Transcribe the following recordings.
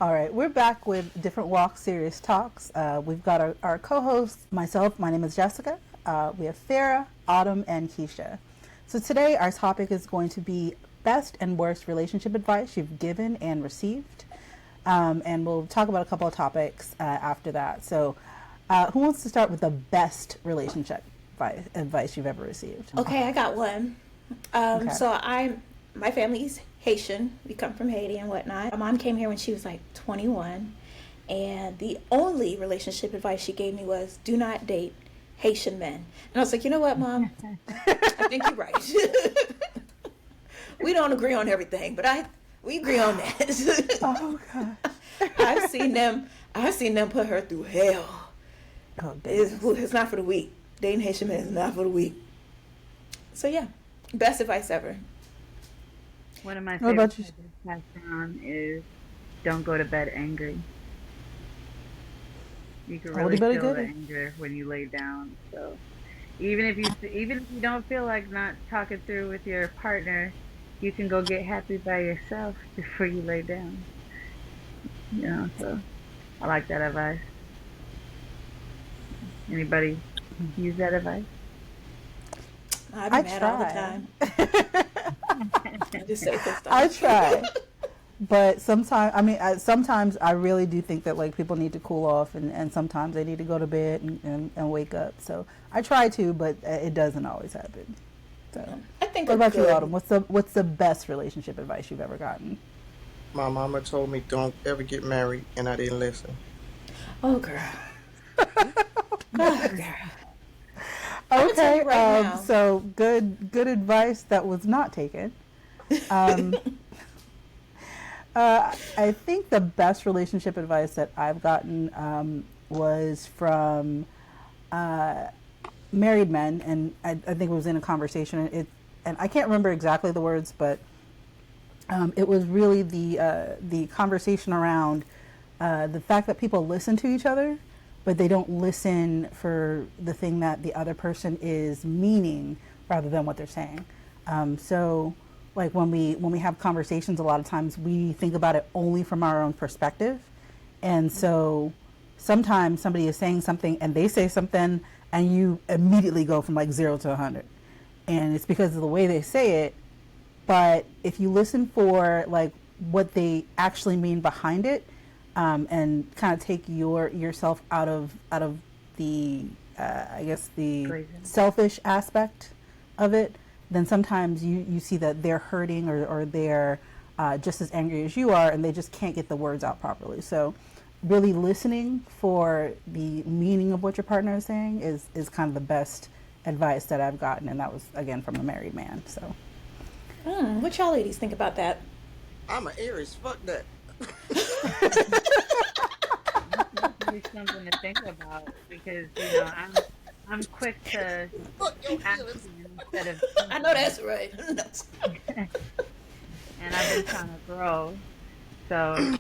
All right, we're back with Different Walks, Serious Talks. We've got our co-hosts, myself, my name is Jessica. We have Farah, Autumn, and Keisha. So today our topic is going to be best and worst relationship advice you've given and received. And we'll talk about a couple of topics after that. So who wants to start with the best relationship advice you've ever received? Okay, I got one. Okay. So my family's Haitian. We come from Haiti and whatnot. My mom came here when she was like 21, and the only relationship advice she gave me was do not date Haitian men. And I was like, you know what, Mom? I think you're right. We don't agree on everything, but we agree on that. Oh gosh. I've seen them put her through hell. Oh, It's not for the weak. Dating Haitian men is not for the weak. So yeah, best advice ever. One of my What favorite about you? things to pass down is don't go to bed angry. You can really Oldie but a feel the goodie. anger when you lay down. So even if you don't feel like not talking through with your partner, you can go get happy by yourself before you lay down. So I like that advice. Anybody use that advice? I'd I be mad all the try. time. I just say pissed I off. try. But sometimes I really do think that like people need to cool off, and sometimes they need to go to bed and wake up. So I try to, but it doesn't always happen. So I think what I'm about you, good. Autumn? What's the best relationship advice you've ever gotten? My mama told me don't ever get married, and I didn't listen. Oh girl. Oh girl. I'ma tell Okay, you right now. so good advice that was not taken. Um, I think the best relationship advice that I've gotten was from married men, and I think it was in a conversation. And I can't remember exactly the words, but it was really the conversation around the fact that people listen to each other, but they don't listen for the thing that the other person is meaning rather than what they're saying. So like when we have conversations, a lot of times we think about it only from our own perspective. And so sometimes somebody is saying something and they say something and you immediately go from like 0 to 100. And it's because of the way they say it. But if you listen for like what they actually mean behind it, and kind of take yourself out of the I guess the Equation. selfish aspect of it, then sometimes you see that they're hurting or they're just as angry as you are, and they just can't get the words out properly. So really listening for the meaning of what your partner is saying is kind of the best advice that I've gotten, and that was again from a married man. So What y'all ladies think about that? I'm an Aries. Fuck that. It's something to think about because I'm quick to Fuck your feelings. action instead of I know thinking, that's right. and I've been trying to grow. So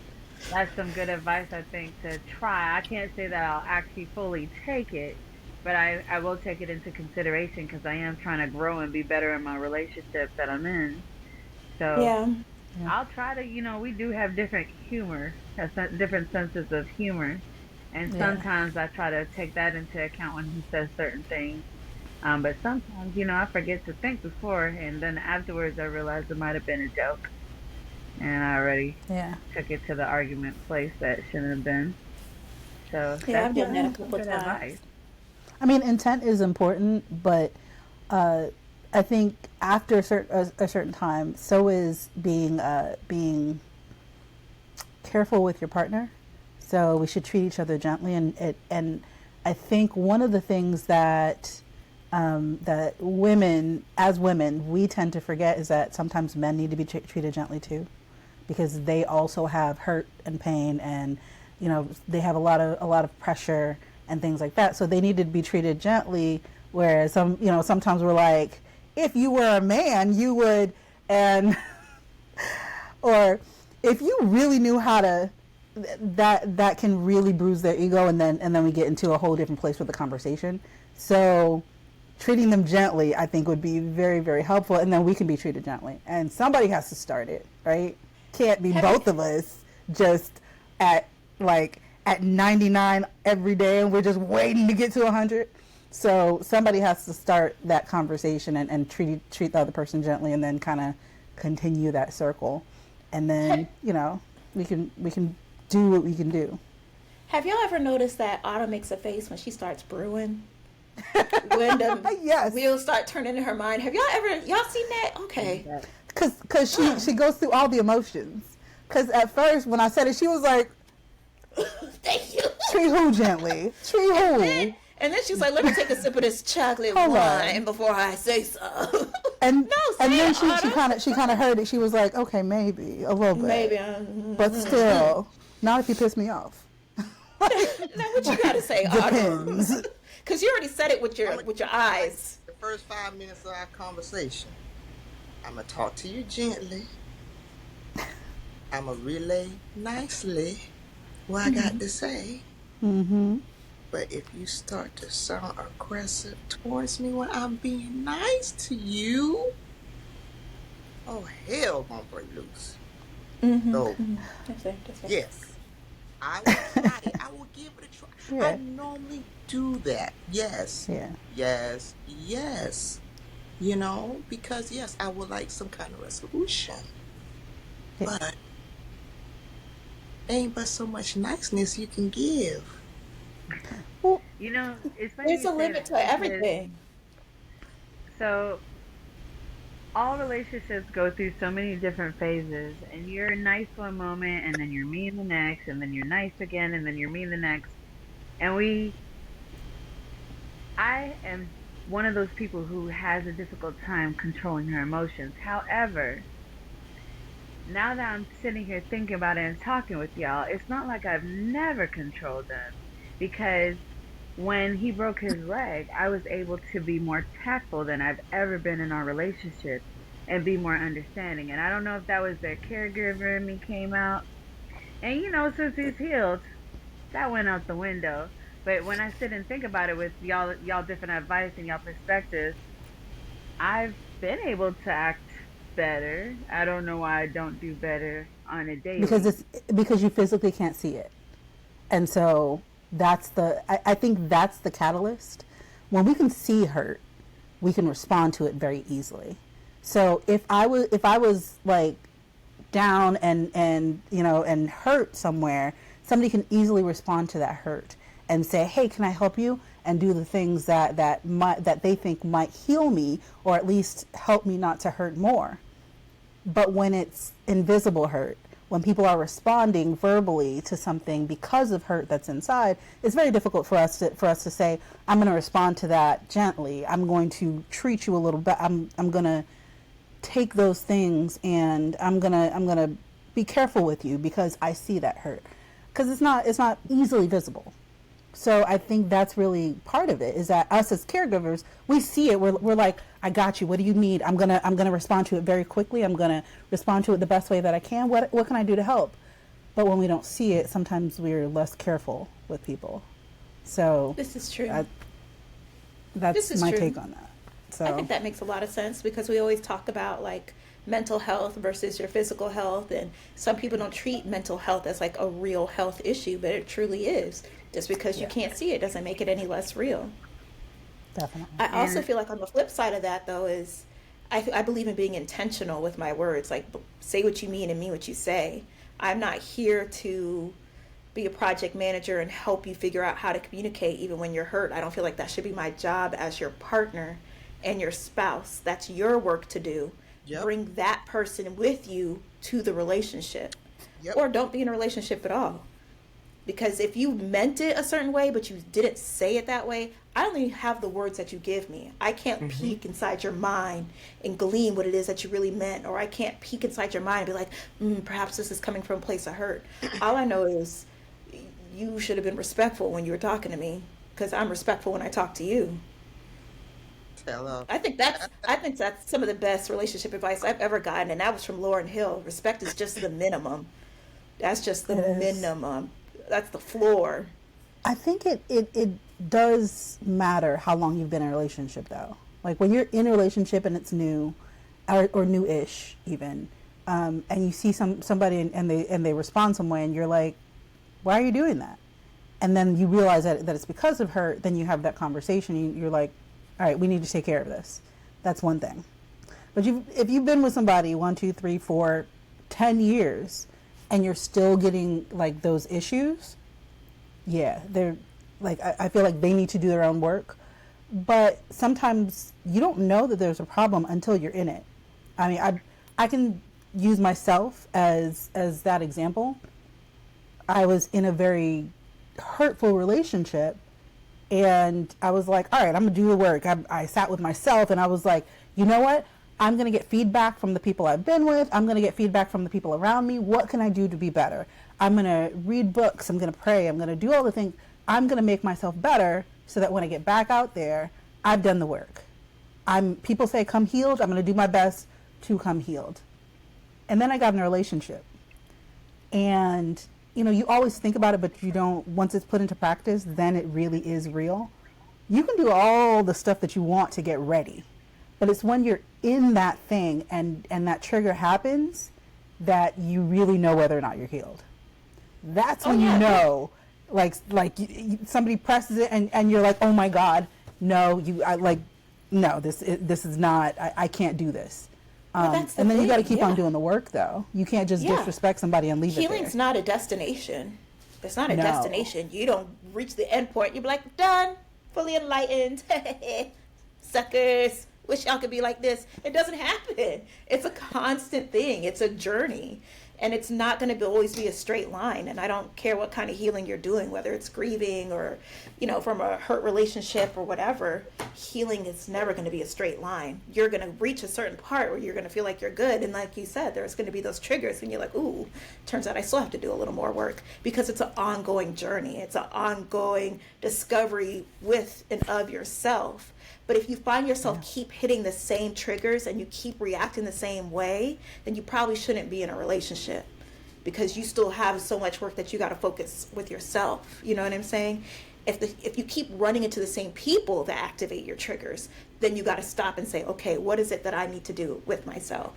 that's some good advice I think to try. I can't say that I'll actually fully take it, but I will take it into consideration because I am trying to grow and be better in my relationship that I'm in. So Yeah. yeah. I'll try to, we do have different humor, different senses of humor. And Yeah. sometimes I try to take that into account when he says certain things. But sometimes, I forget to think before, and then afterwards I realize it might have been a joke. And I already Yeah. took it to the argument place that shouldn't have been. So Yeah, I've that's done that a some couple good times. advice. I mean, intent is important, but I think after a certain time, so is being careful with your partner. So we should treat each other gently, and I think one of the things that that as women, we tend to forget is that sometimes men need to be treated gently too, because they also have hurt and pain, and they have a lot of pressure and things like that. So they need to be treated gently. Whereas sometimes we're like, if you were a man, you would, and or if you really knew how to, that can really bruise their ego, and then we get into a whole different place with the conversation. So treating them gently, I think, would be very, very helpful, and then we can be treated gently. And somebody has to start it, right? Can't be Have both you, of us just at like at 99 every day, and we're just waiting to get to 100. So somebody has to start that conversation and treat the other person gently, and then kind of continue that circle, and then we can do what we can do. Have y'all ever noticed that Autumn makes a face when she starts brewing? When the Yes. wheels start turning in her mind. Have y'all seen that? Okay. Because she goes through all the emotions. Because at first, when I said it, she was like, Thank you. treat who gently? Treat who? And then she's like, let me take a sip of this chocolate Hold wine on. before I say so. And No, and say then it, she Autumn. kind of heard it. She was like, okay, maybe a little bit. Maybe. But still, not if you piss me off. Now what you gotta say, Autumn? Depends. Because you already said it with your eyes. The first 5 minutes of our conversation, I'm going to talk to you gently. I'm going to relay nicely what I got to say. Mm-hmm. But if you start to sound aggressive towards me when I'm being nice to you, oh, hell gonna break loose. Mm-hmm. So, That's it. yes, I will try it. I will give it a try. Yeah. I normally do that. Yes. Yeah. Yes. Yes. Because yes, I would like some kind of resolution. Yeah. But ain't but so much niceness you can give. Well, It's funny There's you a say limit that to because- everything. So, all relationships go through so many different phases, and you're nice one moment, and then you're mean the next, and then you're nice again, and then you're mean the next. And I am one of those people who has a difficult time controlling her emotions. However, now that I'm sitting here thinking about it and talking with y'all, it's not like I've never controlled them, because when he broke his leg, I was able to be more tactful than I've ever been in our relationship and be more understanding. And I don't know if that was the caregiver in me came out. And since he's healed, that went out the window. But when I sit and think about it with y'all different advice and y'all perspectives, I've been able to act better. I don't know why I don't do better on a daily. because you physically can't see it, and so I think that's the catalyst. When we can see hurt, we can respond to it very easily. So if I was like down and hurt somewhere, somebody can easily respond to that hurt and say, hey, can I help you? And do the things that they think might heal me, or at least help me not to hurt more. But when it's invisible hurt, when people are responding verbally to something because of hurt that's inside, it's very difficult for us to say, I'm going to respond to that gently. I'm going to treat you a little bit. I'm going to take those things, and I'm going to be careful with you because I see that hurt. Because it's not easily visible. So I think that's really part of it, is that us as caregivers, we see it. We're like, I got you. What do you need? I'm gonna respond to it very quickly. I'm gonna respond to it the best way that I can. What can I do to help? But when we don't see it, sometimes we're less careful with people. So This is true. That's This is my true. take on that. So I think that makes a lot of sense, because we always talk about like mental health versus your physical health, and some people don't treat mental health as like a real health issue, but it truly is. Just because you can't see it doesn't make it any less real. definitely. I also feel like on the flip side of that, though, is I believe in being intentional with my words. Like, say what you mean and mean what you say. I'm not here to be a project manager and help you figure out how to communicate even when you're hurt. I don't feel like that should be my job as your partner and your spouse. That's your work to do. Yep. Bring that person with you to the relationship. Yep. Or don't be in a relationship at all. Because if you meant it a certain way, but you didn't say it that way, I only have the words that you give me. I can't peek inside your mind and glean what it is that you really meant. Or I can't peek inside your mind and be like, perhaps this is coming from a place of hurt. All I know is you should have been respectful when you were talking to me, because I'm respectful when I talk to you. Tell her. I think that's some of the best relationship advice I've ever gotten, and that was from Lauryn Hill. Respect is just the minimum. That's just the minimum. That's the floor. I think it does matter how long you've been in a relationship, though. Like when you're in a relationship and it's new, or new-ish even, and you see somebody and they respond some way, and you're like, Why are you doing that? And then you realize that it's because of her. Then you have that conversation. You're like, all right, we need to take care of this. That's one thing. But if you've been with somebody 1, 2, 3, 4, 10 years, and you're still getting like those issues, yeah, they're like, I feel like they need to do their own work. But sometimes you don't know that there's a problem until you're in it. I mean, I can use myself as that example. I was in a very hurtful relationship, and I was like, all right, I'm gonna do the work. I sat with myself, and I was like, you know what? I'm gonna get feedback from the people I've been with. I'm gonna get feedback from the people around me. What can I do to be better? I'm gonna read books. I'm gonna pray. I'm gonna do all the things. I'm gonna make myself better so that when I get back out there, I've done the work. People say come healed. I'm gonna do my best to come healed. And then I got in a relationship, and you always think about it, but you don't. Once it's put into practice, then it really is real. You can do all the stuff that you want to get ready, but it's when you're in that thing and that trigger happens that you really know whether or not you're healed. That's when you know, like somebody presses it and you're like, oh my God, no, this is not. I can't do this. And then you got to keep on doing the work, though. You can't just disrespect somebody and leave it there. Healing's not a destination. It's not a destination. You don't reach the end point. You be like, done, fully enlightened, suckers. Wish y'all could be like this. It doesn't happen. It's a constant thing. It's a journey. And it's not going to always be a straight line. And I don't care what kind of healing you're doing, whether it's grieving or, from a hurt relationship or whatever. Healing is never going to be a straight line. You're going to reach a certain part where you're going to feel like you're good. And like you said, there's going to be those triggers and you're like, ooh, turns out I still have to do a little more work, because it's an ongoing journey. It's an ongoing discovery with and of yourself. But if you find yourself keep hitting the same triggers and you keep reacting the same way, then you probably shouldn't be in a relationship, because you still have so much work that you got to focus with yourself. You know what I'm saying? If you keep running into the same people that activate your triggers, then you got to stop and say, okay, what is it that I need to do with myself?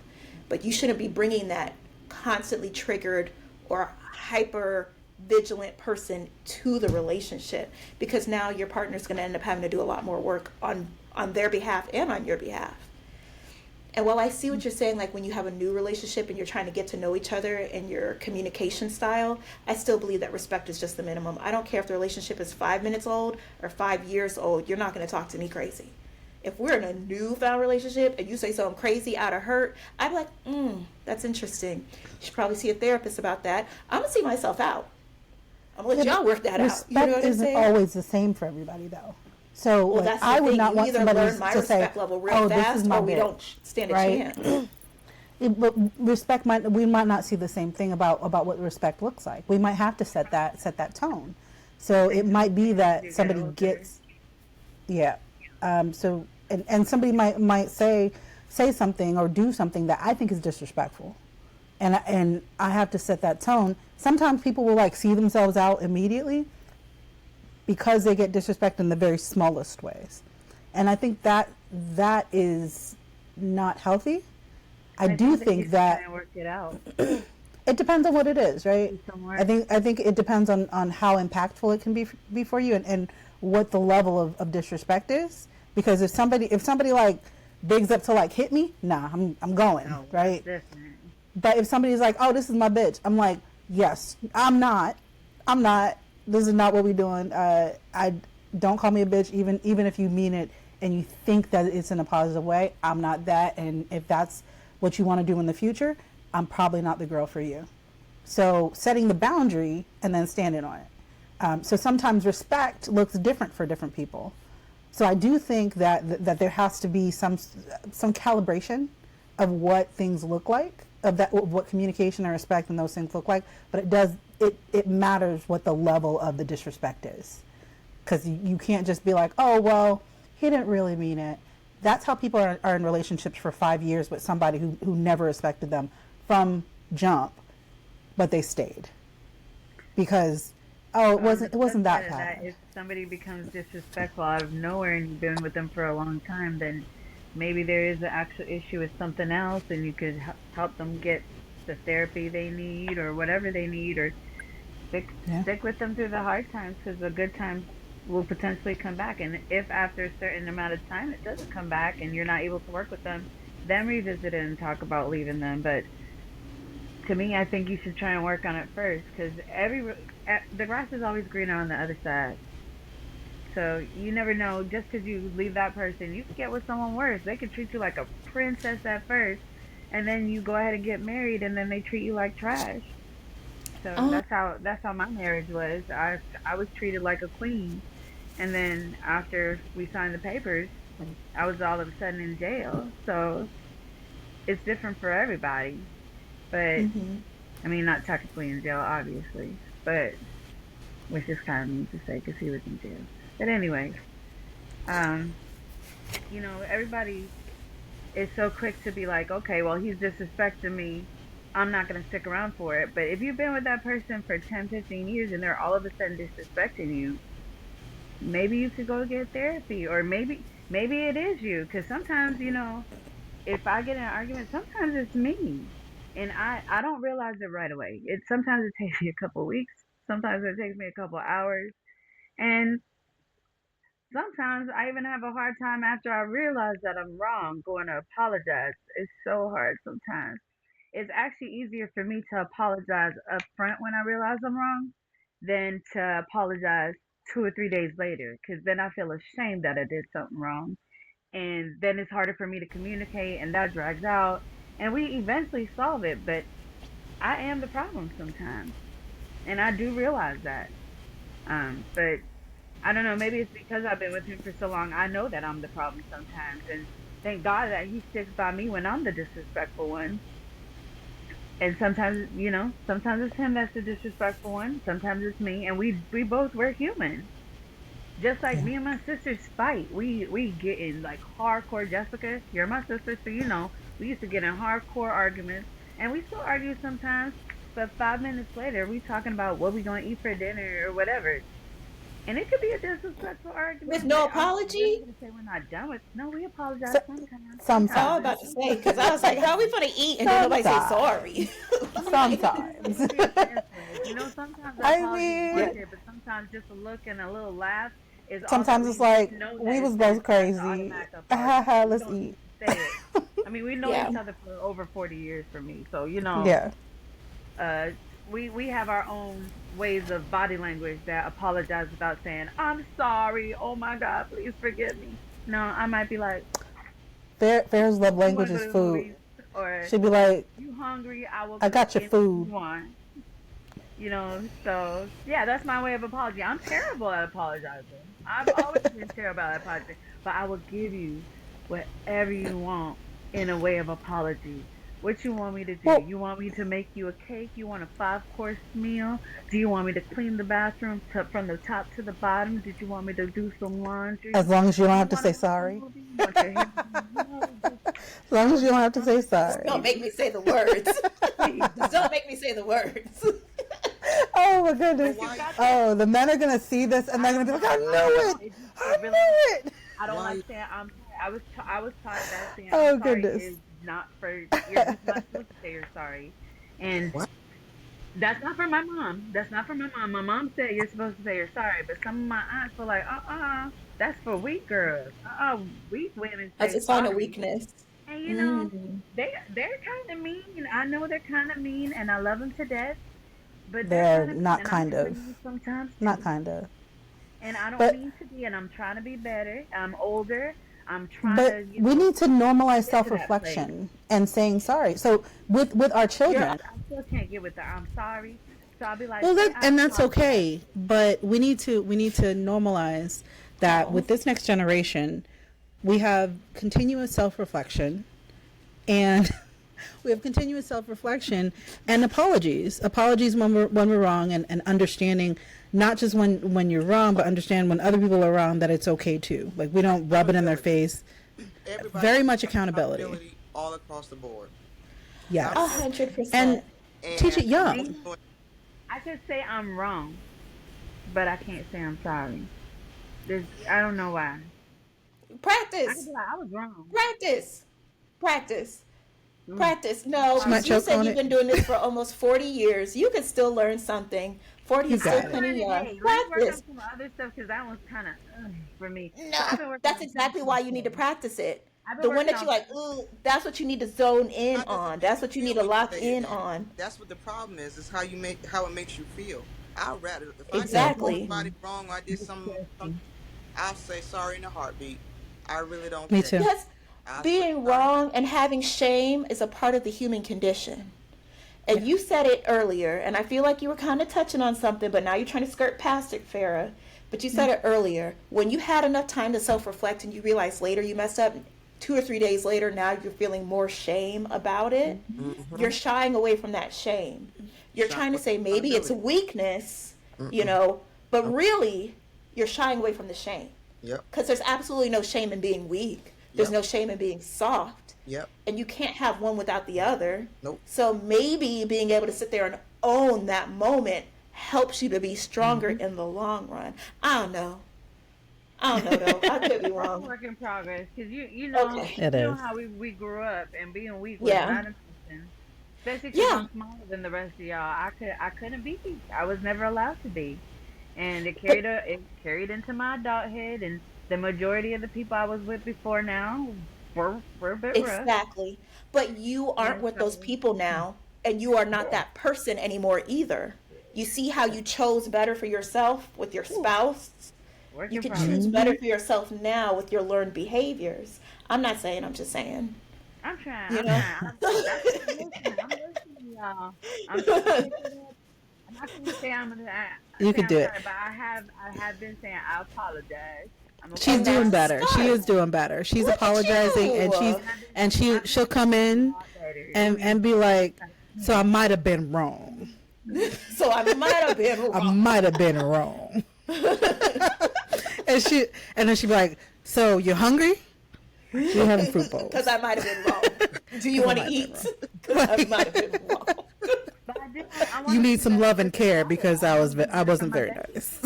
But you shouldn't be bringing that constantly triggered or hyper vigilant person to the relationship, because now your partner's going to end up having to do a lot more work on their behalf and on your behalf. And while I see what you're saying, like when you have a new relationship and you're trying to get to know each other and your communication style, I still believe that respect is just the minimum. I don't care if the relationship is 5 minutes old or 5 years old. You're not going to talk to me crazy. If we're in a newfound relationship and you say something crazy out of hurt, I'm like, that's interesting. You should probably see a therapist about that. I'm going to see myself out. I'm going to let y'all work that out. Respect isn't always the same for everybody, though. So that's I would thing. not You want somebody learn my to respect say, level real "Oh, fast, this is my or we bitch," don't stand a right? chance. But respect we might not see the same thing about what respect looks like. We might have to set that tone. So it might be that somebody gets, So and somebody might say something or do something that I think is disrespectful, and I have to set that tone. Sometimes people will see themselves out immediately because they get disrespected in the very smallest ways, and I think that is not healthy. I do think that work it out. It depends on what it is, right? I think it depends on how impactful it can be for you and what the level of disrespect is. Because if somebody bigs up to hit me, nah, I'm going, right? But if somebody's like, oh, this is my bitch, I'm like, yes, I'm not. This is not what we're doing. I don't call me a bitch, even if you mean it and you think that it's in a positive way. I'm not that, and if that's what you want to do in the future, I'm probably not the girl for you. So setting the boundary and then standing on it. So sometimes respect looks different for different people. So I do think that there has to be some calibration of what things look like, of what communication and respect and those things look like. But it matters what the level of the disrespect is, because you can't just be like, oh well, he didn't really mean it. That's how people are in relationships for 5 years with somebody who never respected them from jump, but they stayed because it wasn't that bad. If somebody becomes disrespectful out of nowhere and you've been with them for a long time, then maybe there is an actual issue with something else, and you could help them get the therapy they need or whatever they need, or Stick Yeah. stick with them through the hard times because the good times will potentially come back. And if after a certain amount of time it doesn't come back and you're not able to work with them, then revisit it and talk about leaving them. But to me, I think you should try and work on it first because the grass is always greener on the other side. So you never know. Just because you leave that person, you could get with someone worse. They could treat you like a princess at first, and then you go ahead and get married, and then they treat you like trash. So Um, that's how my marriage was. I was treated like a queen, and then after we signed the papers, I was all of a sudden in jail. So it's different for everybody. But mhm. I mean, not technically in jail, obviously, but which is kind of mean to say because he was in jail. But anyways, um, everybody is so quick to be like, okay, well, he's disrespecting me. I'm not going to stick around for it. But if you've been with that person for 10, 15 years and they're all of a sudden disrespecting you, maybe you could go get therapy or maybe it is you because sometimes, if I get in an argument, sometimes it's me. And I don't realize it right away. Sometimes it takes me a couple weeks. Sometimes it takes me a couple hours. And sometimes I even have a hard time after I realize that I'm wrong going to apologize. It's so hard sometimes. It's actually easier for me to apologize up front when I realize I'm wrong than to apologize 2 or 3 days later because then I feel ashamed that I did something wrong. And then it's harder for me to communicate and that drags out. And we eventually solve it, but I am the problem sometimes. And I do realize that. But I don't know, maybe it's because I've been with him for so long. I know that I'm the problem sometimes. And thank God that he sticks by me when I'm the disrespectful one. And sometimes, sometimes it's him that's the disrespectful one. Sometimes it's me. And we both, we're human. Just like Yeah. me and my sisters fight. We get in like hardcore. Jessica, you're my sister, so we used to get in hardcore arguments. And we still argue sometimes. But 5 minutes later, we talking about what we going to eat for dinner or whatever. And it could be a disrespectful With argument, but no we're not apology. going to say we're not done with. No, we apologize So, sometimes. I Sometimes was it's about sometimes. to say because I instances. was like, how are we gonna eat and then nobody say sorry? Sometimes. Like, Sometimes. It could be a chance. Sometimes the I apology is yeah. mean, worth it, but sometimes just a look and a little laugh is all that sometimes we it's need. We like know that we was then both that's the crazy. automatic apology. Haha, We let's don't need eat. to say it. I mean, we've known Yeah. each other for over 40 years for me, so Yeah. uh, we have our own ways of body language that apologize without saying I'm sorry. Oh my God, please forgive me. No, I might be like, Fair's love you want language to go is to the food. movies, or She'd be like, you hungry? I will I cook got your anything you food. want. So yeah, that's my way of apology. I'm terrible at apologizing. I've always been terrible at apologizing, but I will give you whatever you want in a way of apology. What you want me to do? Well, You want me to make you a cake? You want a 5 course meal? Do you want me to clean the bathroom from the top to the bottom? Did you want me to do some as laundry? long as you don't Do you have to want to say watch a sorry. movie? You want your hair done? Just As long I as would you don't just have to love say for you to Just don't sorry. make please, me say the words. please Just don't. don't make me say the words. Oh my But goodness. you Why? got that. Oh, the men are gonna see this and I they're gonna don't be like, know. I I knew don't. it. It I really. knew it. I don't like Why? saying I'm sorry. I was taught that saying I'm Oh sorry goodness. is not for. You're just not supposed to say you're sorry, and Why? that's not for my mom. That's not for my mom. My mom said you're supposed to say you're sorry, but some of my aunts were like, that's for weak girls. Weak women As say a sign of sorry, weakness. and Mm. they're kind of mean. I know they're kind of mean, and I love them to death, but they're They're kind of mean, not and I'm kind kind of of. mean sometimes Not too. kind of. And I don't But mean to be, and I'm trying to be better. I'm older. I'm trying but to, we need to normalize get to that place. self-reflection and saying sorry. So with our You're, children, I still can't get with the I'm sorry. So I'll be like, well, say that I and that's apologize. okay. But we need to normalize that Oh. with this next generation, we have continuous self-reflection and we have continuous self-reflection and apologies when we're wrong, and understanding not just when you're wrong, but understand when other people are wrong that it's okay too. Like we don't rub it in their Accountability. face. Everybody Very should much have accountability. accountability all across the board. Stop A Yes. saying hundred And percent. teach it and Me, young. doing. I can say I'm wrong, but I can't say I'm sorry. I don't know why. I can Practice. be like, I was wrong. Practice. Practice. Practice. No, She might because you choke said on you've it. been doing this for almost 40 years. You could still learn something. 40 You is still got it. plenty young. Hey, let me work Practice. on some other stuff because that one's kind of for me. No, So I've been working that's on exactly why you need to communication. practice it. I've been The one working that you on like, ooh, that's what you need to zone in How does it on. make That's you what you need feel to when you lock say it? in on. That's what the problem is how you make how it makes you feel. I'd rather if I did Exactly. somebody wrong or I did something, I'll say sorry in a heartbeat. I really don't Me care. too. Yes, I'll say being sorry. wrong and having shame is a part of the human condition. And Yeah. you said it earlier, and I feel like you were kind of touching on something, but now you're trying to skirt past it, Farah. But you said it earlier. When you had enough time to self reflect and you realize later you messed up, 2 or 3 days later, now you're feeling more shame about it, Mm-hmm. you're shying away from that shame. You're Shy trying to away say from maybe it's a accountability. weakness, Mm-mm. but Nope. really, you're shying away from the shame. Yep. Because there's absolutely no shame in being weak, there's Yep. no shame in being soft, Yep. and you can't have one without the other. Nope. So maybe being able to sit there and own that moment helps you to be stronger Mm-hmm. in the long run. I don't know. I don't know though. I could be That's a wrong. work in progress because Okay. It you know is. how we grew up and being weak was Yeah. not an option. Especially because Yeah. I'm smaller than the rest of y'all. I couldn't be. I was never allowed to be, and But it carried into my adulthood. And the majority of the people I was with before now were a bit rough. exactly. But you aren't And with those so people now, and you are not yeah, that person anymore either. You see how you chose better for yourself with your whew, spouse? work You in can progress. choose Mm-hmm. better for yourself now with your learned behaviors. I'm not saying, I'm just saying, I'm trying. you I'm know? trying. That's why I'm listening. I'm listening, y'all. I'm trying to pick it up. I'm not gonna say You say could I'm do it. sorry, but I have been saying I apologize. I'm She's And doing that's a apologizing. better. She start. is doing better. She's Look at apologizing, you. and I've been she'll come doing a in lot better. and be like, so I might have been wrong. So I might have been I wrong. might have been wrong. And then she'd be like, so you're hungry? We're having fruit Because bowls. I might have been wrong. Do you Because I want to might have been eat? wrong. Because I might have been wrong. But I You want to need be some better love for and the care daughter. because I want to be I better for wasn't my very baby. nice.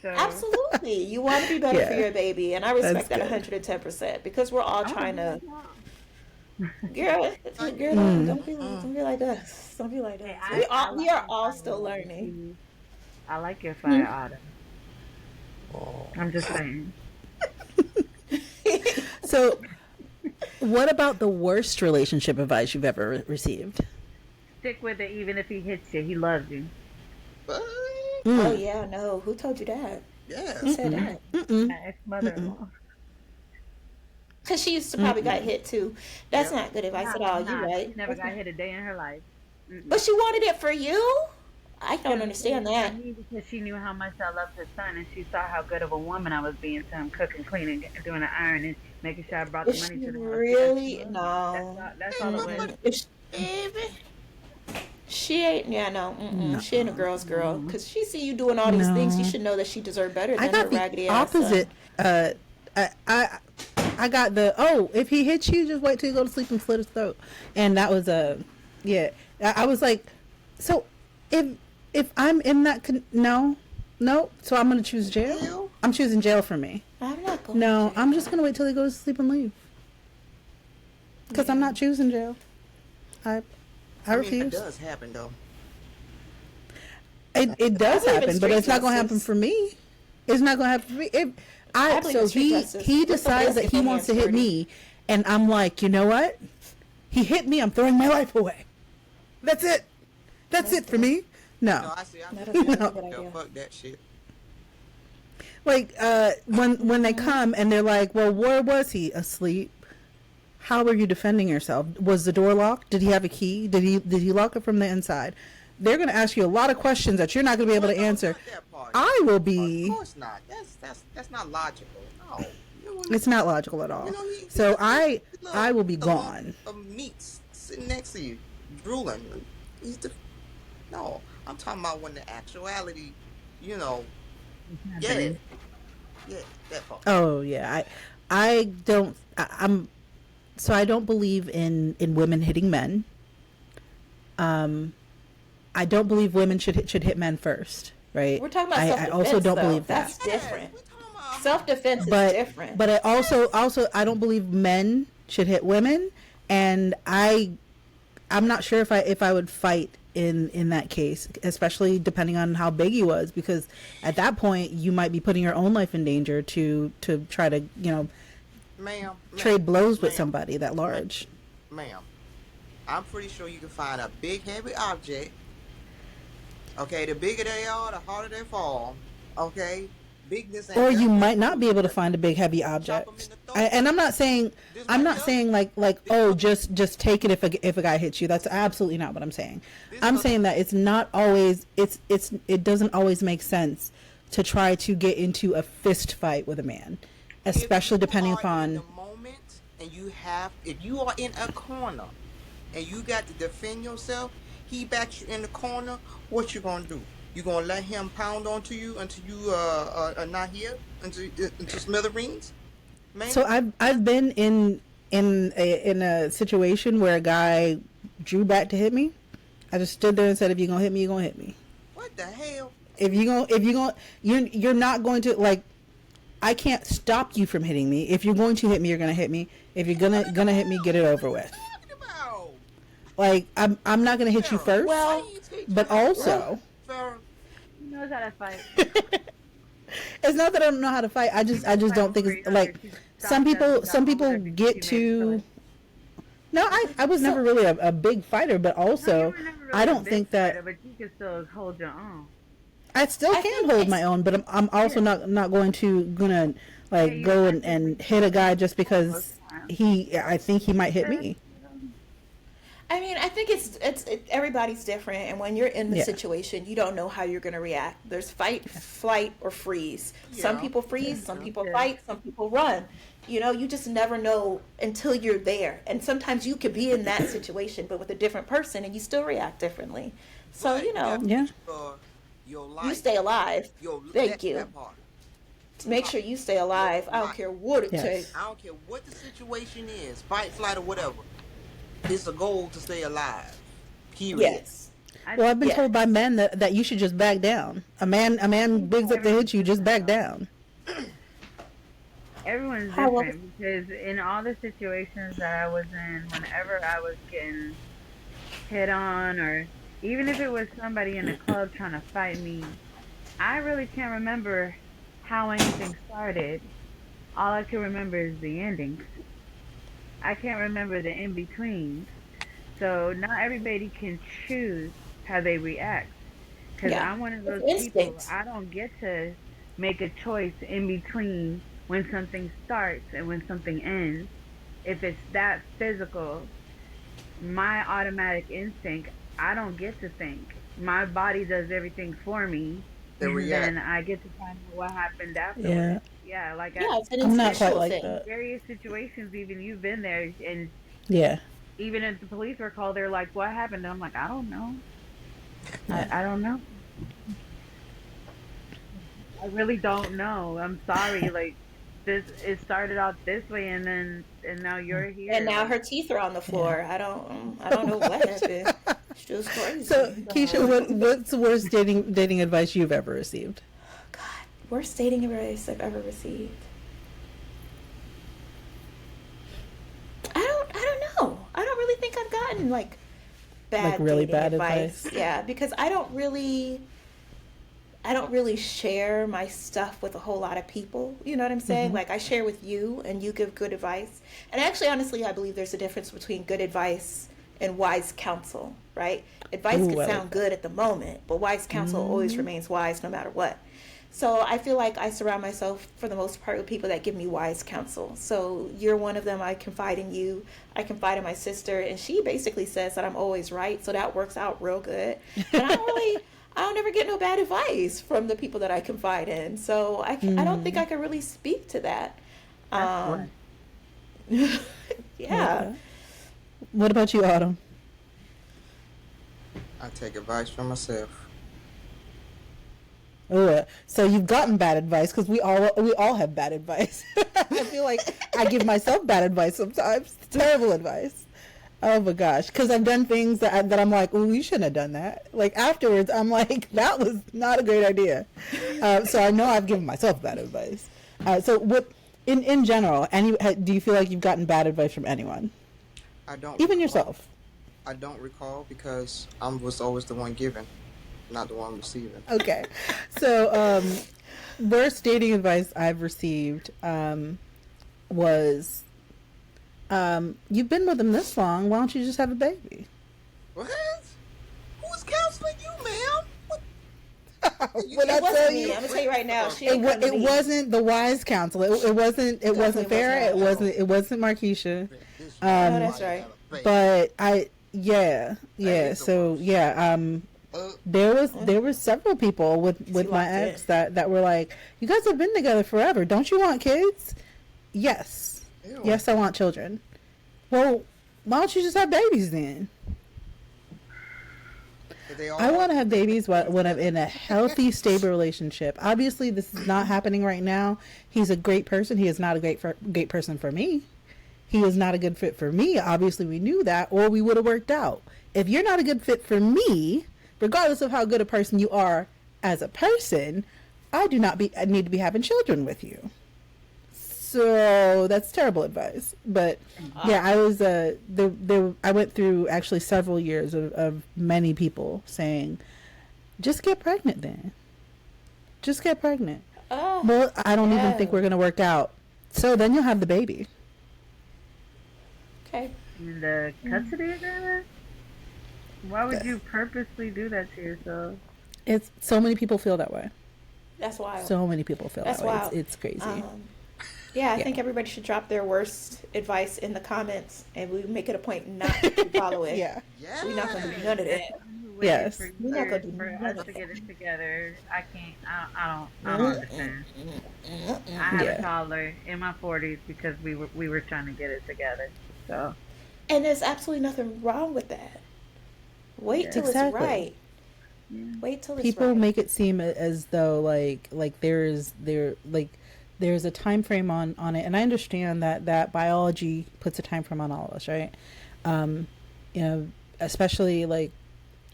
So Absolutely. You want to be better for Yeah, your baby. And I that's respect that good. 110% because we're all I want to trying be to, like y'all. girl, Like, girl, Mm. don't be like us. Don't be like Hey, us. I We like are your all fire, still water, learning. too. I like your Hmm. fire, Autumn. oh, I'm just saying. So, what about the worst relationship advice you've ever received? Stick with it, even if he hits you. He loves you. what? Oh Mm. yeah, no. Who told you that? Who Yes. said Mm-mm. that? Mm-mm. My ex mother in Mm-mm. law. Because she used to probably got Mm-mm. hit too. That's Yep. not good advice at Nah, all. You nah. right. She never That's got not. hit a day in her life. But Mm-mm. she wanted it for you. I don't Cause it understand was for that. me because she knew how much I loved her son, and she saw how good of a woman I was being to him, cooking, cleaning, doing the ironing, making sure I brought If the money she to the house because she really loved me. no, That's Hey, all it was. motherfucker, if baby. she ain't, yeah, no, No, she ain't a girl's girl. Mm-mm. Cause she see you doing all these things, you no. should know that she deserved better I than her got the raggedy ass son. opposite. I, I, I got the if he hits you, just wait till you go to sleep and slit his throat. And that was yeah. I was like, so if I'm in that no, no, so I'm gonna choose jail. Hell, I'm choosing jail for me. I'm not going to No, jail. I'm just gonna wait till they go to sleep and leave. Because I'm not choosing jail. I I mean, that refuse. does happen though. It does believe in happen, but street it's not gonna happen justice. for me. It's not gonna happen for me. If I believe so in street justice. he Let somebody decides else that get he their wants hands to hit dirty. me, and I'm like, you know what? He hit me. I'm throwing my life away. That's it. That's That's it for good. me. No, No, I see. I That think is yeah, not a no. good yeah, idea. fuck that shit. Like when they come and they're like, well, where was he? Asleep. How were you defending yourself? Was the door locked? Did he have a key? Did he lock it from the inside? They're going to ask you a lot of questions that you're not going to be able Well, to no, answer. not that part. I will Of be. course not. That's not logical. No, you wouldn't. It's not logical at You all. know he So got I will be a lump gone. of meat sitting next to you, drooling. He's the no. I'm talking about when the actuality, you know, yeah, Happening. yeah, that part. Oh yeah, I don't. I'm so I don't believe in women hitting men. I don't believe women should hit men first, right? We're talking about I self-defense, also don't though. believe That's that. Yes, different. we talking about Self-defense is But different. but I also I don't believe men should hit women, and I'm not sure if I would fight in that case, especially depending on how big he was, because at that point you might be putting your own life in danger to try to, you know, Ma'am, trade blows with ma'am, somebody that ma'am, large. ma'am. I'm pretty sure you can find a big heavy object. Okay, the bigger they are, the harder they fall. Okay, bigness Or ain't you got nothing might to do not with be able to strength. find a big heavy Chop them in object. the throat. And This I'm right not here. saying like This oh what just take it if a guy hits you. That's absolutely not what I'm saying. this I'm a saying that it's not always it doesn't always make sense to try to get into a fist fight with a man, if especially you depending are in the upon. moment and if you are in a corner and you got to defend yourself, he backs you in the corner, what you gonna do? You gonna let him pound onto you until you are not here, until smithereens, So ma'am? I've been in a situation where a guy drew back to hit me. I just stood there and said, if you're gonna hit me, you're gonna hit me. What the hell? You're not going to, like, I can't stop you from hitting me. If you're going to hit me, you're gonna hit me. If you're What the gonna hit me, hell get it are over you with. talking about? Like, I'm not gonna hit you Farrah, first, why Well, you teach but her how to fight? also Farrah, He knows how to fight. it's not that I don't know how to fight. I just Fight don't think over it's younger. like She some stopped us people and got older because get she made a choice. to. No, I was never really a big fighter, but No, you also were never I really a don't big think that fighter, but you could still hold your own. I still I can think hold it's my own, but I'm also Yeah. not gonna Yeah, like you go actively and hit a guy just most because times. I think he might hit Yeah. me. I mean, I think everybody's different, and when you're in the Yeah. situation, you don't know how you're going to react. There's fight, flight, or freeze. Some yeah, people freeze, some yeah. people Yeah. fight, some people run. You know, you just never know until you're there. And sometimes you could be in that situation, but with a different person, and you still react differently. So, But you you got know, to Yeah. make sure your you life, stay alive. your Thank you. that part, To make sure you stay your alive. I don't life. care what it Yes. takes. I don't care what the situation is, fight, flight, or whatever. It's a goal to stay alive. Period. Yes. Well, I've been Yes. told by men that you should just back down. A man bigs up to hit you, just back down. Everyone's How well? different because in all the situations that I was in, whenever I was getting hit on, or even if it was somebody in the club trying to fight me, I really can't remember how anything started. All I can remember is the endings. I can't remember the in betweens. So not everybody can choose how they react. Because Yeah. I'm one of It's those people, instincts. I don't get to make a choice in between when something starts and when something ends. If it's that physical, my automatic instinct, I don't get to think. My body does everything for me, The and then react. I get to find out what happened Yeah, afterwards. Yeah, like Yeah, it's an I'm not quite instinctual like thing. that. various situations, even you've been there, and Yeah, even if the police were called, they're like, "What happened?" I'm like, "I don't know. yeah. I don't know. I really don't know. I'm sorry. Like this, it started out this way, and now you're here. And now Like, her teeth are on the floor. I don't know what happened. She was crazy. So, Keisha, what's the worst dating advice you've ever received? God, worst dating advice I've ever received. I don't know. I don't really think I've gotten like bad Like really dating bad advice. advice? Yeah, because I don't really share my stuff with a whole lot of people. You know what I'm saying? Like I share with you and you give good advice. And actually, honestly, I believe there's a difference between good advice and wise counsel, right? Advice Ooh, can I like sound good at the moment, but wise counsel always remains wise no matter what. So I feel like I surround myself for the most part with people that give me wise counsel. So you're one of them. I confide in you. I confide in my sister, and she basically says that I'm always right. So that works out real good. And I don't ever get no bad advice from the people that I confide in. So I don't think I can really speak to that. that's Yeah. Okay. What about you, Autumn? I take advice from myself. Oh, so you've gotten bad advice because we all have bad advice. I feel like I give myself bad advice sometimes, terrible advice. Oh my gosh, because I've done things that I'm like, oh, you shouldn't have done that. Like afterwards, I'm like, that was not a great idea. So I know I've given myself bad advice. So what, in general, do you feel like you've gotten bad advice from anyone, I don't even recall. yourself? I don't recall because I was always the one giving, not the one receiving. Okay. So, worst dating advice I've received was, you've been with him this long. Why don't you just have a baby? What? Who's counseling you, ma'am? What? When I It tell wasn't you, me. I'm gonna tell you right now. She it, didn't come to it me. wasn't the wise counsel. It wasn't. It wasn't Definitely Farrah. was not. It wasn't Markeisha. No, that's right. But yeah. is the So worst. yeah. There was several people with my walked ex in. that were like, you guys have been together forever. Don't you want kids? Yes. Ew. Yes, I want children. Well, why don't you just have babies then? I want to have babies when I'm in a healthy, stable relationship. Obviously, this is not happening right now. He's a great person. He is not a great person for me. He is not a good fit for me. Obviously, we knew that, or we would have worked out. If you're not a good fit for me, regardless of how good a person you are as a person, I need to be having children with you. So that's terrible advice. But yeah, I was I went through actually several years of many people saying, just get pregnant then. Just get pregnant. Well, I don't even think we're gonna work out. So then you'll have the baby. Okay. In the custody agreement? Why would you purposely do that to yourself? It's so many people feel that way. That's wild. So many people feel That's that way. wild. It's crazy. Yeah, I think everybody should drop their worst advice in the comments, and we make it a point not to follow it. Yeah. Yeah. We're not going to do none of that. Yes. For We're not gonna years do for none us of to that. get it together. I don't understand. I had Yeah. a toddler in my 40s because we were trying to get it together. So And there's absolutely nothing wrong with that. Wait till Exactly. it's right. Wait till it's People right. make it seem as though there's a time frame on it, and I understand that biology puts a time frame on all of us, right? Especially like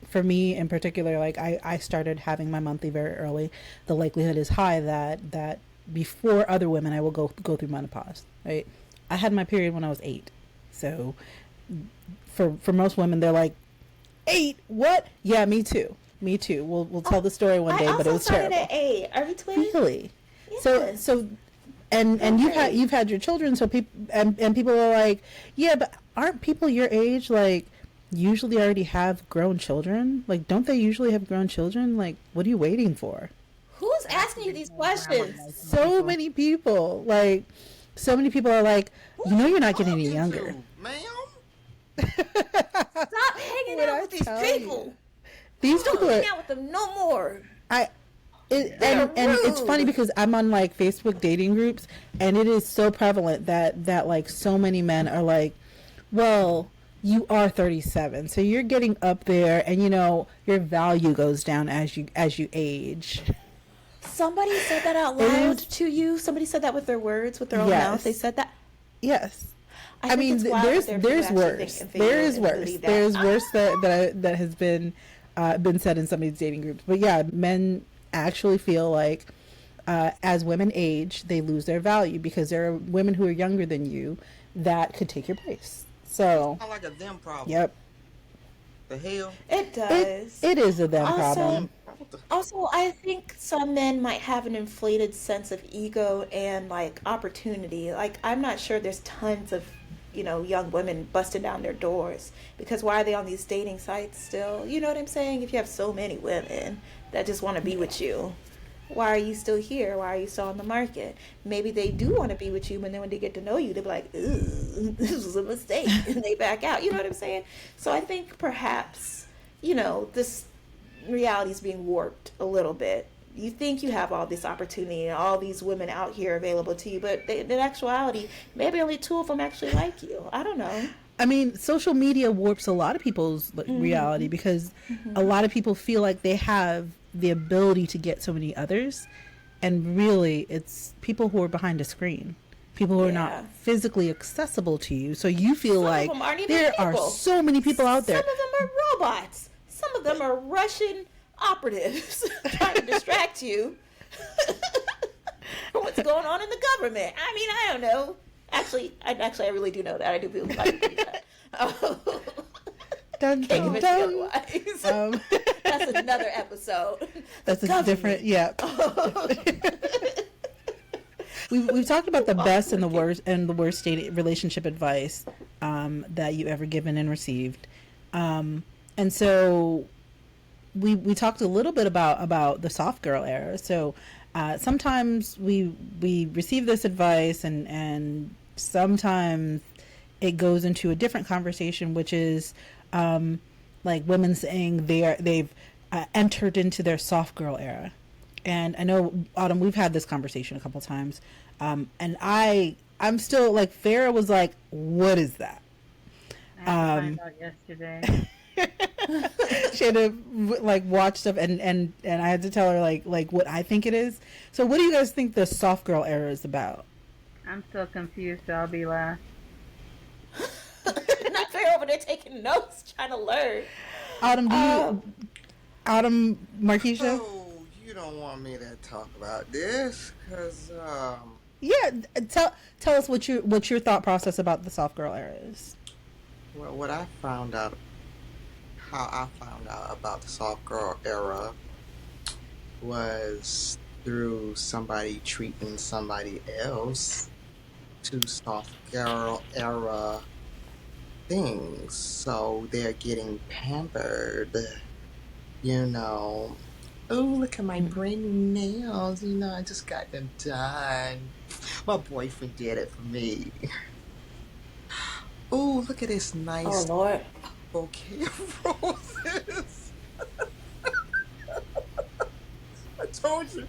for me in particular, like I started having my monthly very early. The likelihood is high that before other women I will go through menopause, right? I had my period when I was 8, so for most women they're like, 8? What? Yeah, me too. We'll tell the story one day, I but it also was started terrible. at 8. Are we twins? Really? Yes. So and Okay. you've had your children, so people and people are like, yeah, but aren't people your age like usually already have grown children? Like, don't they usually have grown children? Like, what are you waiting for? Who's asking you these questions? So many people are like, you're not getting any younger. Ma'am? Stop hanging What out I with these tell people. you. These Don't people are. hang out with them no more. And They're it's funny rude. because I'm on like Facebook dating groups, and it is so prevalent that like so many men are like, well, you are 37, so you're getting up there, and your value goes down as you age. Somebody said that out loud to you. Somebody said that with their words, with their own Yes. mouth. They said that. Yes. I think mean, it's wild there's that there are people actually worse. think and feel There is and worse. believe that. There's worse that has been said in some of these dating groups. But yeah, men actually feel like as women age, they lose their value because there are women who are younger than you that could take your place. So, Sound like a them problem. yep, The hell? It does. it is a them Also- problem. What the- Also, I think some men might have an inflated sense of ego and like opportunity. Like, I'm not sure there's tons of, young women busting down their doors because why are they on these dating sites still? You know what I'm saying? If you have so many women that just want to be with you, why are you still here? Why are you still on the market? Maybe they do want to be with you, but then when they get to know you, they're like, "Ooh, this was a mistake," and they back out. You know what I'm saying? So I think perhaps, this reality is being warped a little bit. You think you have all this opportunity and all these women out here available to you, but in actuality, maybe only 2 of them actually like you. I don't know. I mean, social media warps a lot of people's reality because a lot of people feel like they have the ability to get so many others, and really it's people who are behind a screen, people who are Yeah. not physically accessible to you, so you feel Some of like them aren't even there are people. so many people out there. Some of them are robots. Some of them are Russian operatives trying to distract you from what's going on in the government. I mean, I don't know. Actually, I really do know that. I do feel like that. Dun Can't dun convince me dun. otherwise. Um, That's another episode. that's a different. Yeah. Government. We've talked about the best and Walking. the worst state relationship advice that you ever given and received, and so we talked a little bit about the soft girl era. So sometimes we receive this advice, and sometimes it goes into a different conversation, which is like women saying they've entered into their soft girl era. And I know, Autumn, we've had this conversation a couple times, and I'm still like, Farrah was like, "What is that?" I had to find out yesterday. She had to like watch stuff, and I had to tell her like what I think it is. So, what do you guys think the soft girl era is about? I'm still confused, so I'll be last. Not fair over there taking notes, trying to learn. Autumn, Autumn, Markeisha? Oh, you don't want me to talk about this, cause Yeah, tell us what your thought process about the soft girl era is. well, what I found out, how I found out about the soft girl era was through somebody treating somebody else to soft girl era things. So they're getting pampered, you know. Oh, look at my brand new nails. You know, I just got them done. My boyfriend did it for me. Oh, look at this Oh nice Lord. bouquet of roses. I told you.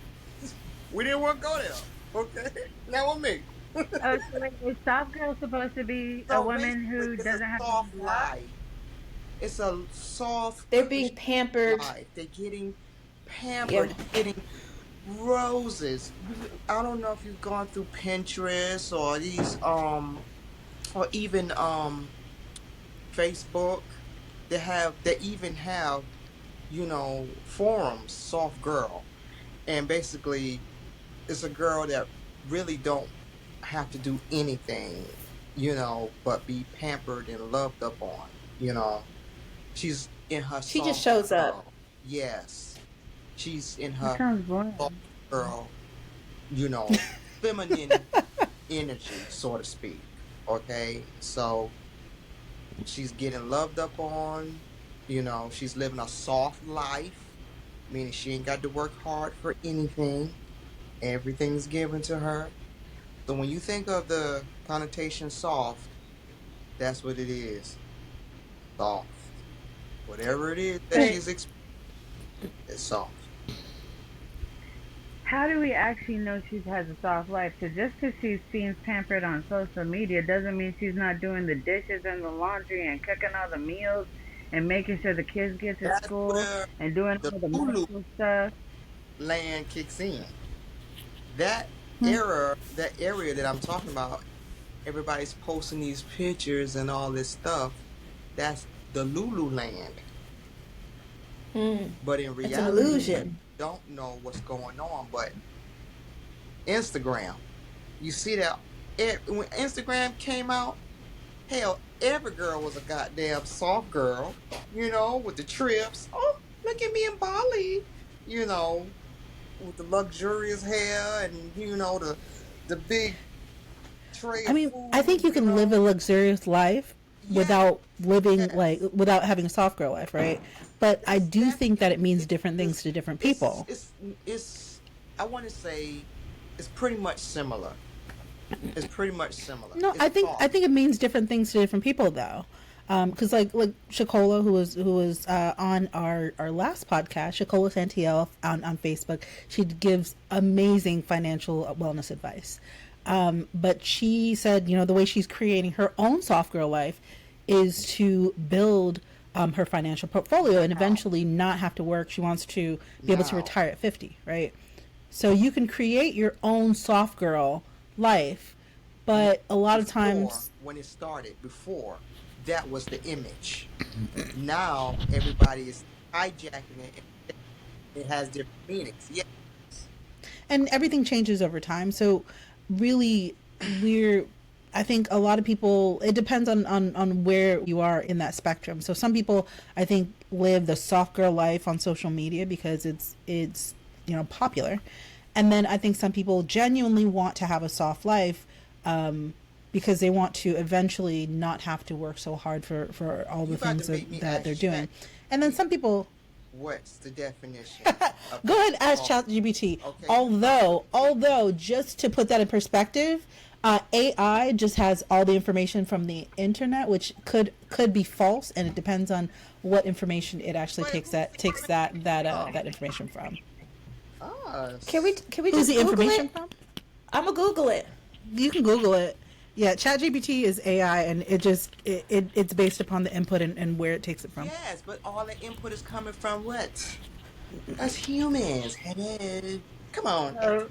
We didn't want to go there. Okay? Not with me. Oh, so wait, is soft girl supposed to be a So woman basically, who it's doesn't a have soft to work? life. It's a soft, They're cushy being pampered. life. They're getting Yeah. pampered, getting roses. I don't know if you've gone through Pinterest or these or even Facebook. They even have, forums, soft girl. And basically it's a girl that really don't have to do anything, but be pampered and loved up on, you know. She's in her She just soft shows up. girl. Yes. She's in That her sounds soft boring. girl, you know, feminine energy, so to speak. Okay? So she's getting loved up on, she's living a soft life, meaning she ain't got to work hard for anything. Everything's given to her. So when you think of the connotation soft, that's what it is. Soft. Whatever it is that But she's experiencing is soft. how do we actually know she has a soft life? Because just because she seems pampered on social media doesn't mean she's not doing the dishes and the laundry and cooking all the meals and making sure the kids get to That's school where and doing the all the Lulu medical stuff. land kicks in. That Hmm. that area that I'm talking about, everybody's posting these pictures and all this stuff. That's the Lulu land. Hmm. But in It's an reality, you illusion. don't know what's going on. But Instagram, you see that when Instagram came out, hell, every girl was a goddamn soft girl, with the trips. Oh, look at me in Bali, you know, with the luxurious hair and the big tray I of mean, I think food, you can live a luxurious life Yes, without living like yes. without having a soft girl life, right? But I do think that it means It different things is. to different It's people. it's it's. I want to say it's pretty much similar. It's pretty much similar. No, It's I soft. think it means different things to different people though. Because like Shakola, who was on our last podcast, Shakola Santiel on Facebook, she gives amazing financial wellness advice. But she said, the way she's creating her own soft girl life is to build her financial portfolio and Now, eventually not have to work. She wants to be able to now, retire at 50, right? So you can create your own soft girl life, now, but a lot of before times, when it started, before that was the image. Now everybody is hijacking it. It has different meanings. Yes, and everything changes over time. So really, we're I think a lot of people, it depends on where you are in that spectrum. So some people, I think, live the soft girl life on social media because it's popular. And then I think some people genuinely want to have a soft life because they want to eventually not have to work so hard for all the things that they're doing. And then some people... What's the definition? Go ahead and ask ChatGPT. Okay. Although, just to put that in perspective, AI just has all the information from the internet, which could be false, and it depends on what information it actually takes that information from. Can we Who's just the Google information it? from? I'm gonna Google it. You can Google it. Yeah, ChatGPT is AI, and it's based upon the input and where it takes it from. Yes, but all the input is coming from what? Us humans. Hello. Come on.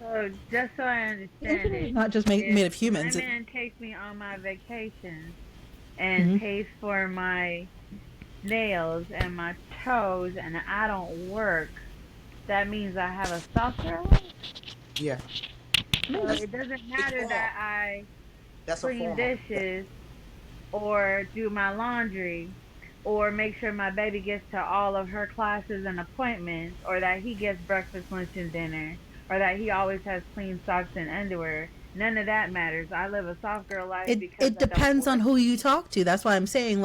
So just so I understand it, Not just made of humans. My man takes me on my vacation and pays for my nails and my toes, and I don't work. That means I have a soft girl? Yeah. So it doesn't matter that I clean dishes or do my laundry or make sure my baby gets to all of her classes and appointments, or that he gets breakfast, lunch, and dinner, or that he always has clean socks and underwear. None of that matters. I live a soft girl life because it depends on who you talk to. That's why I'm saying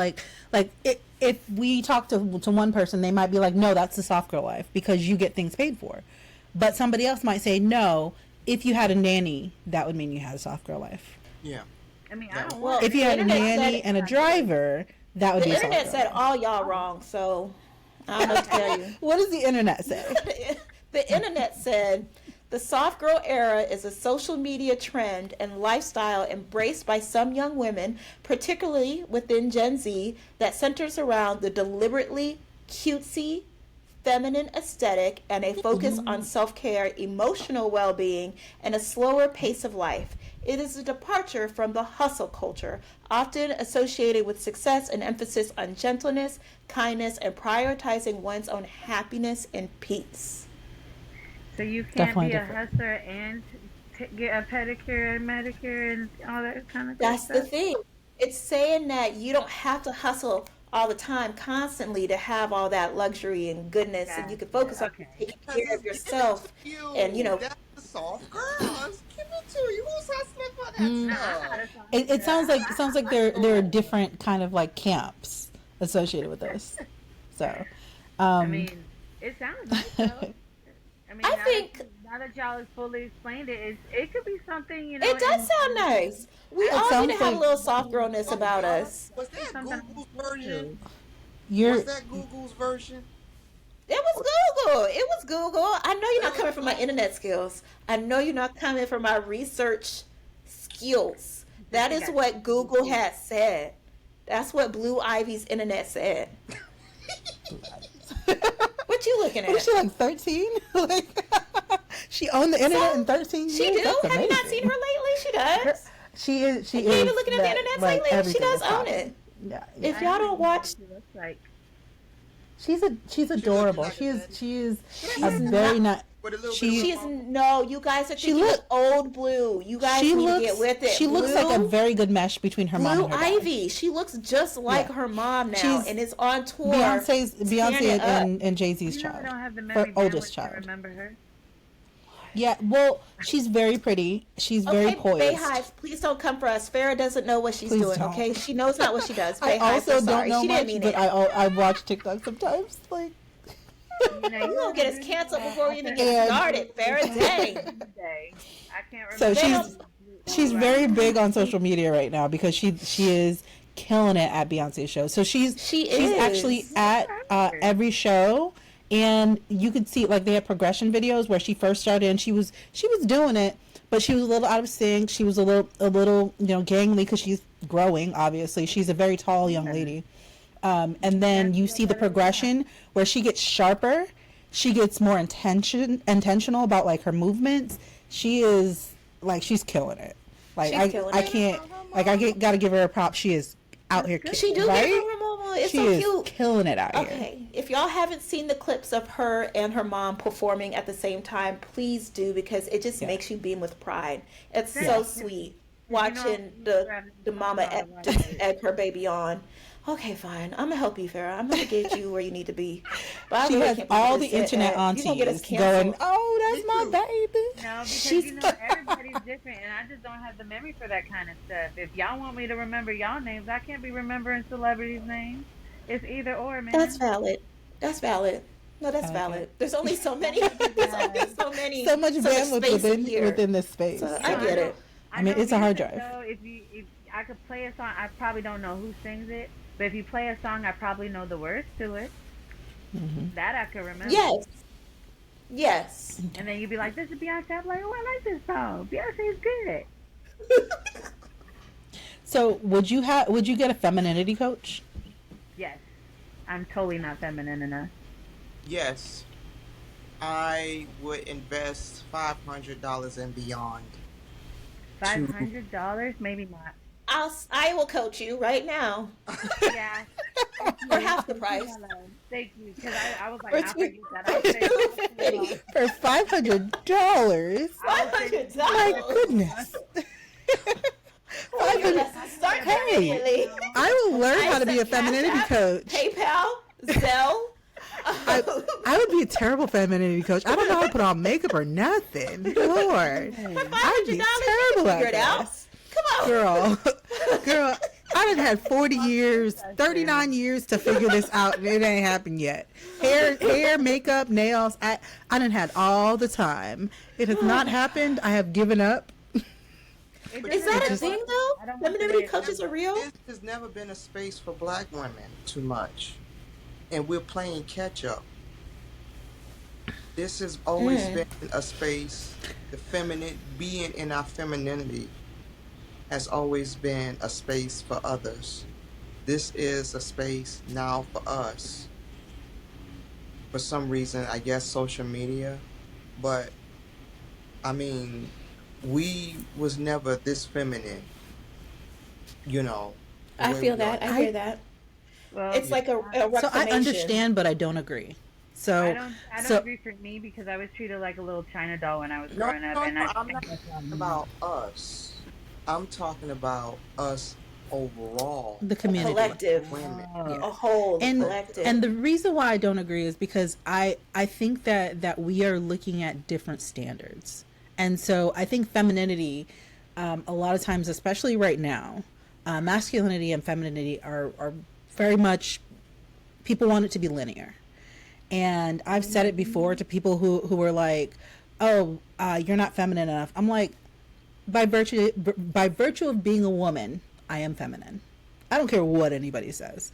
if we talk to one person, they might be like, no, that's the soft girl life because you get things paid for. But somebody else might say, no, if you had a nanny, that would mean you had a soft girl life. Yeah. I mean, I don't Well, want If you had a nanny and a driver, that would be a soft girl internet said life. all y'all wrong, so I don't know what to tell you. What does the internet say? The internet said the soft girl era is a social media trend and lifestyle embraced by some young women, particularly within Gen Z, that centers around the deliberately cutesy, feminine aesthetic and a focus on self-care, emotional well-being, and a slower pace of life. It is a departure from the hustle culture, often associated with success and emphasis on gentleness, kindness, and prioritizing one's own happiness and peace. So you can't Definitely be a different. hustler and get a pedicure and manicure and all that kind of That's stuff? the thing. It's saying that you don't have to hustle all the time, constantly, to have all that luxury and goodness, and you can focus on taking care of yourself. And That's the soft girls. Give it to you. Who's hustling for that stuff? It sounds like there are different kind of like camps associated with this. So, I mean, it sounds nice though. I mean, I think now that y'all have fully explained it, it could be something, you know. it does sound nice. We all sounds need to have a like- little soft girlness about us. Was that Google's version? you're Was that Google's version? It was Google. It was Google. I know you're not coming from my internet skills. I know you're not coming from my research skills. That is what Google had said. That's what Blue Ivy's internet said. What you looking What is at? she, like 13? Like, she owned the internet in 13 years? She do? That's Have you not amazing. seen her lately? She does. She is. She You is. ain't even looking at the that, internet like, lately. She everything does is own popping. it. Yeah. If y'all don't watch, It looks like She's adorable. like She a is She's a very nice. With a little She- bit she's of no. You guys are thinking look- of old Blue. You guys She need looks. to get with it. She looks like a very good mesh between her mom Blue and her dad. Ivy. She looks just like Yeah. her mom now, She's and is on tour. Beyonce it up. and Jay-Z's you know, I child. don't have the Her memory oldest bandwidth child. to remember her. Yeah, well, she's very pretty. She's very Okay, poised. Bayhive, please don't come for us. Farrah doesn't know what she's Please doing. don't. Okay, she knows not what she does. I Bayhive, also I'm sorry. don't know She much, didn't mean but it. I watch TikTok sometimes. Like, You know, You gonna get us canceled before we even get And- started, Farrah. Dang. Day. I can't remember. so They she's very big on social media right now because she is killing it at Beyonce's show. So she's is. actually at every show, and you could see like they have progression videos where she first started and she was doing it, but she was a little out of sync. She was a little gangly because she's growing. Obviously, she's a very tall young lady. And then you see the progression where she gets sharper, she gets more intentional about like her movements. She is like she's killing it. Like She's killing I it. can't like gotta give her a prop. She is out here. She do right? get her mama. It's She so is cute. killing it out here. Okay, if y'all haven't seen the clips of her and her mom performing at the same time, please do because it just makes you beam with pride. It's so sweet. 'Cause you know, watching you the rather the talk mama about a white just lady. egg her baby on. Okay, fine. I'm gonna help you, Farrah. I'm gonna get you where you need to be. But I She really has can't believe all this. the internet You're gonna get us aunties going, canceled. "Oh, Me that's too. my baby." No, because She's you know everybody's different, and I just don't have the memory for that kind of stuff. If y'all want me to remember y'all names, I can't be remembering celebrities' names. It's either or, That's man. valid. That's valid. No, that's Okay. valid. There's only so I many. know because There's only so many. So much So much bandwidth space in here. within this So space. you know I I get know it. I I mean, know it's a hard music drive. though. If I could play a song, I probably don't know who sings it, but if you play a song, I probably know the words to it. That I could remember. Yes. Yes. And then you'd be like, "This is Beyonce." I'm like, "Oh, I like this song. Beyonce's good." So, would you get a femininity coach? Yes, I'm totally not feminine enough. Yes, I would invest $500 and beyond Five to. hundred dollars, maybe not. I will coach you right now Yeah. Thank for you. half the Thank you, price. hello. Thank you. Because I was like, For I'll two forget that. I'll save two up for a fifty. month. For $500? I'll Five save hundred My up dollars. for a month. goodness. Oh, your 500. lessons start Hey, immediately. I will learn I how to be a accept Cash femininity App, coach. PayPal, Zelle. I I would be a terrible femininity coach. I don't know how to put on makeup or nothing. Lord, For five I'd hundred be dollars, you terrible can figure it at out. this. Come on. Girl, I done had 40 years, Listen, 39 years to figure this out, and it ain't happened yet. Hair, makeup, nails. I done had all the time. It has not happened. I have given up. it But Is you doesn't that know a matter what? thing what. though? I don't want the Femininity way it coaches are sounds. real. This has never been a space for black women too much, and we're playing catch up. This has always Mm. been a space, the feminine, being in our femininity has always been a space for others. This is a space now for us. For some reason, I guess social media, but I mean, we was never this feminine, you know, the I way feel we are that. I now. hear I that. Well, It's Yeah. like a So I reclamation. understand, but I don't agree. So I don't so agree for me because I was treated like a little China doll when I was No, growing up, no, and no. I I'm not think that's wrong talking with me. about us. I'm talking about us overall the A as community. black collective, women. Yeah. a Oh, whole, the and collective. and the reason why I don't agree is because I think that we are looking at different standards, and so I think femininity, a lot of times, especially right now, masculinity and femininity are very much, people want it to be linear, and I've said it before to people who were like, "Oh, you're not feminine enough." I'm like, by virtue of being a woman, I am feminine. I don't care what anybody says.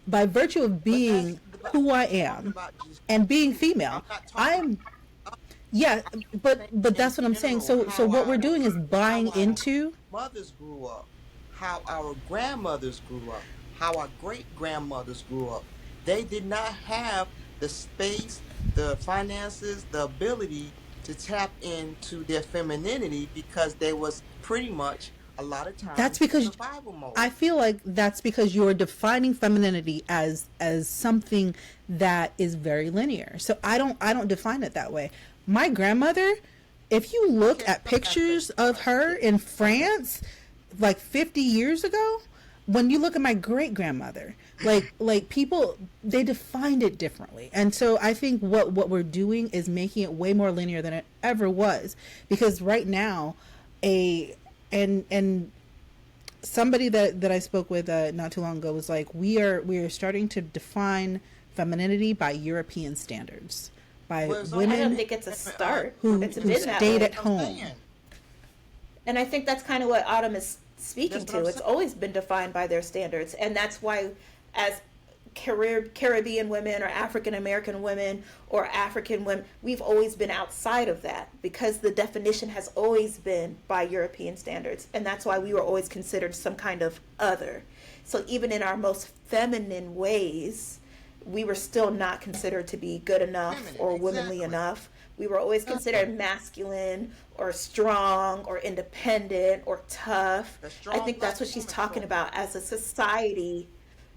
By virtue of But that's being but who I I'm talking am about just and being I'm female, not talking I'm about yeah, us but in that's what I'm saying. general, So what we're doing is buying how our into. mothers grew up, how our grandmothers grew up, how our great grandmothers grew up. They did not have the space, the finances, the ability to tap into their femininity because they was pretty much a lot of That's times in because survival I mode. feel like that's because you're defining femininity as something that is very linear. So I don't define it that way. My grandmother, if you look Okay, at some aspects pictures of of us, her yes. in Okay. France like 50 years ago, when you look at my great grandmother, like people, they defined it differently. And so I think what we're doing is making it way more linear than it ever was, because right now a and somebody that I spoke with not too long ago was like, we are starting to define femininity by European standards, by Well, it's I always don't women think it's a start. who It's who been that stayed way. at that's what I'm home. saying. And I think that's kind of what Autumn is speaking That's what I'm to. It's saying. always been defined by their standards. And that's why, as Caribbean women or African American women or African women, we've always been outside of that because the definition has always been by European standards. And that's why we were always considered some kind of other. So even in our most feminine ways, we were still not considered to be good enough Feminine, or womanly exactly. enough. We were always Exactly. considered masculine or strong or independent or tough. The I strong think that's black what she's woman talking trope. about as a society.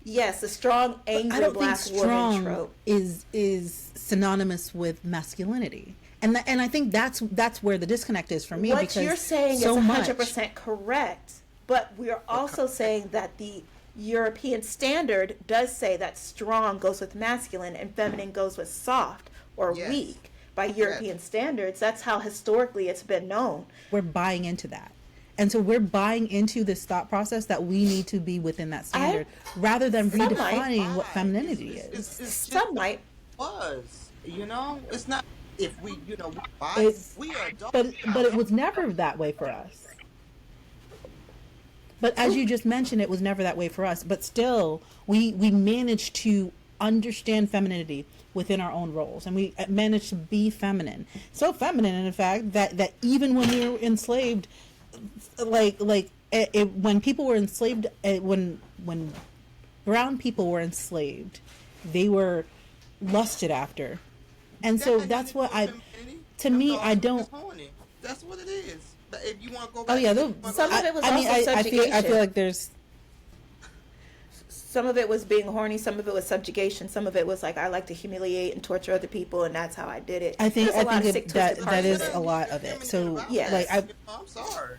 Yes, the strong, But I angry don't think black woman strong trope. is synonymous with masculinity. And I think that's where the disconnect is for me, What because you're saying is so much 100% correct, but we are also saying that the European standard does say that strong goes with masculine and feminine goes with soft or Yes. weak. By Yes. European standards, that's how historically it's been known. we're buying into that. And so we're buying into this thought process that we need to be within that standard, rather than Some might. redefining what Why? femininity is. It's just Some might. was. You know, it's not if we, you know, we buy, It's we are adults but now. it was never that way for us. But as you just mentioned, it was never that way for us. But still, we managed to understand femininity within our own roles, and we managed to be feminine. So feminine, in fact, that even when we were enslaved, when people were enslaved, when brown people were enslaved, they were lusted after, and That so had nothing that's to what do with I. femininity. To Them me, dogs I were don't. just horny. That's what it is. But if you want to go Oh back, yeah, Some of it was also I feel subjugation. like there's. Some of it was being horny, some of it was subjugation, some of it was like I like to humiliate and torture other people, and that's how I did it. I think There's a lot of sick, that twisted that parts is of it. a lot of it. So Yes. like I'm sorry.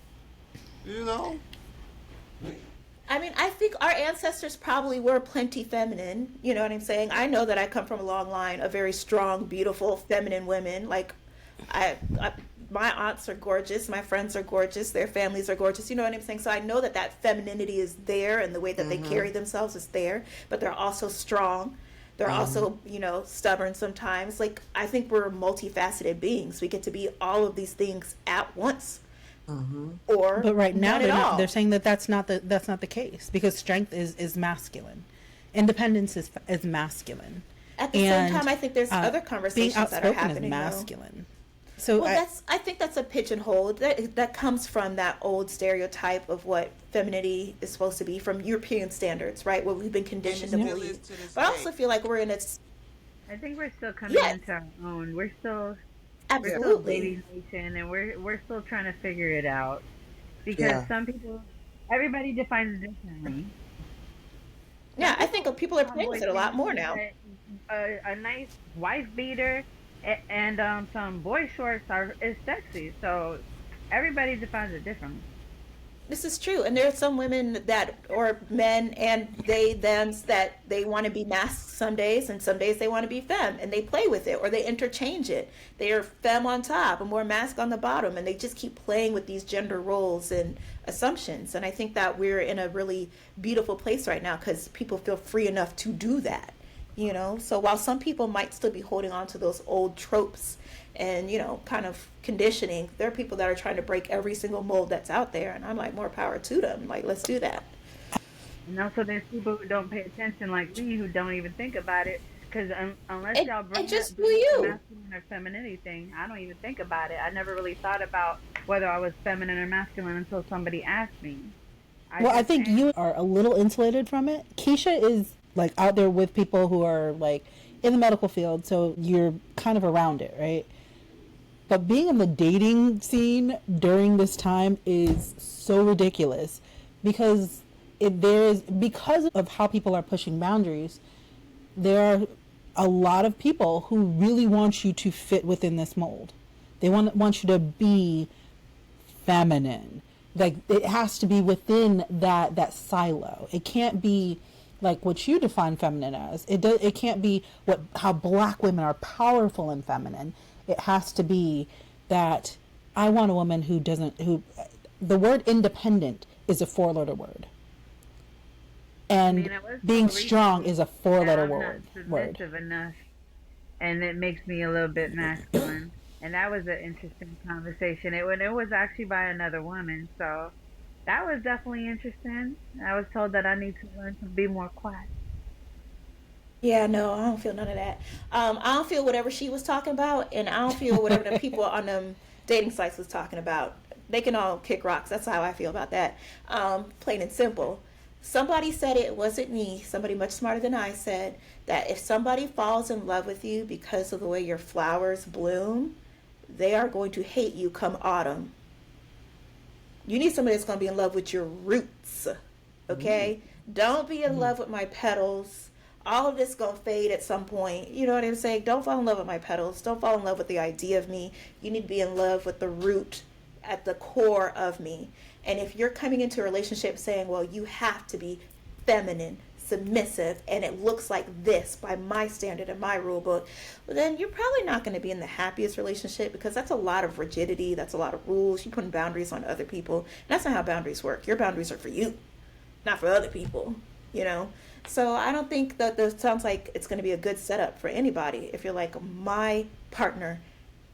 You know, I mean, I think our ancestors probably were plenty feminine. You know what I'm saying? I know that I come from a long line of very strong, beautiful, feminine women. Like, my aunts are gorgeous. My friends are gorgeous. Their families are gorgeous. You know what I'm saying? So I know that that femininity is there, and the way that they carry themselves is there. But they're also strong. They're also, you know, stubborn sometimes. Like, I think we're multifaceted beings. We get to be all of these things at once. Or but right now none at all. they're saying that that's not the case, because strength is masculine, independence is masculine. At the same time, I think there's other Being conversations that are outspoken happening. is Though. masculine. So Well, I think that's a pigeonhole that comes from that old stereotype of what femininity is supposed to be from European standards, right? What we've been conditioned to still believe. is to this But I day. also feel like we're in a I think we're still coming Yes. into our own. We're still absolutely. baby nation, and we're still trying to figure it out, because Yeah. some people, everybody defines it differently. Yeah, I think people are playing Boy with it a lot thinks more now. a nice wife beater and some boy shorts is sexy. So everybody defines it differently. This is true, and there are some women that, or men, and they thems that they want to be masked some days, and some days they want to be femme, and they play with it or they interchange it. They are femme on top and more mask on the bottom, and they just keep playing with these gender roles and assumptions. And I think that we're in a really beautiful place right now because people feel free enough to do that. You know, so while some people might still be holding on to those old tropes and, you know, kind of conditioning, there are people that are trying to break every single mold that's out there, and I'm like, more power to them. Like, let's do that. And also, there's people who don't pay attention, like me, who don't even think about it. Because unless y'all bring just up do the you. masculine or femininity thing, I don't even think about it. I never really thought about whether I was feminine or masculine until somebody asked me. I think you are a little insulated from it. Keisha is like out there with people who are like in the medical field, so you're kind of around it, right? But being in the dating scene during this time is so ridiculous because because of how people are pushing boundaries, there are a lot of people who really want you to fit within this mold. They want you to be feminine. Like it has to be within that silo. It can't be like what you define feminine as. It can't be how black women are powerful and feminine. It has to be that I want a woman who the word independent is a 4-letter word. And being strong is a 4-letter word. I'm not submissive enough, and it makes me a little bit masculine. And that was an interesting conversation. It was actually by another woman, so that was definitely interesting. I was told that I need to learn to be more quiet. Yeah, no, I don't feel none of that. I don't feel whatever she was talking about, and I don't feel whatever the people on them dating sites was talking about. They can all kick rocks. That's how I feel about that. Plain and simple. Somebody said it wasn't me. Somebody much smarter than I said that if somebody falls in love with you because of the way your flowers bloom, they are going to hate you come autumn. You need somebody that's going to be in love with your roots, okay? Don't be in love with my petals. All of this gonna fade at some point. You know what I'm saying? Don't fall in love with my petals. Don't fall in love with the idea of me. You need to be in love with the root at the core of me. And if you're coming into a relationship saying, well, you have to be feminine, submissive, and it looks like this by my standard and my rule book, well, then you're probably not going to be in the happiest relationship, because that's a lot of rigidity. That's a lot of rules. You're putting boundaries on other people. And that's not how boundaries work. Your boundaries are for you, not for other people, you know? So I don't think that this sounds like it's going to be a good setup for anybody if you're like, my partner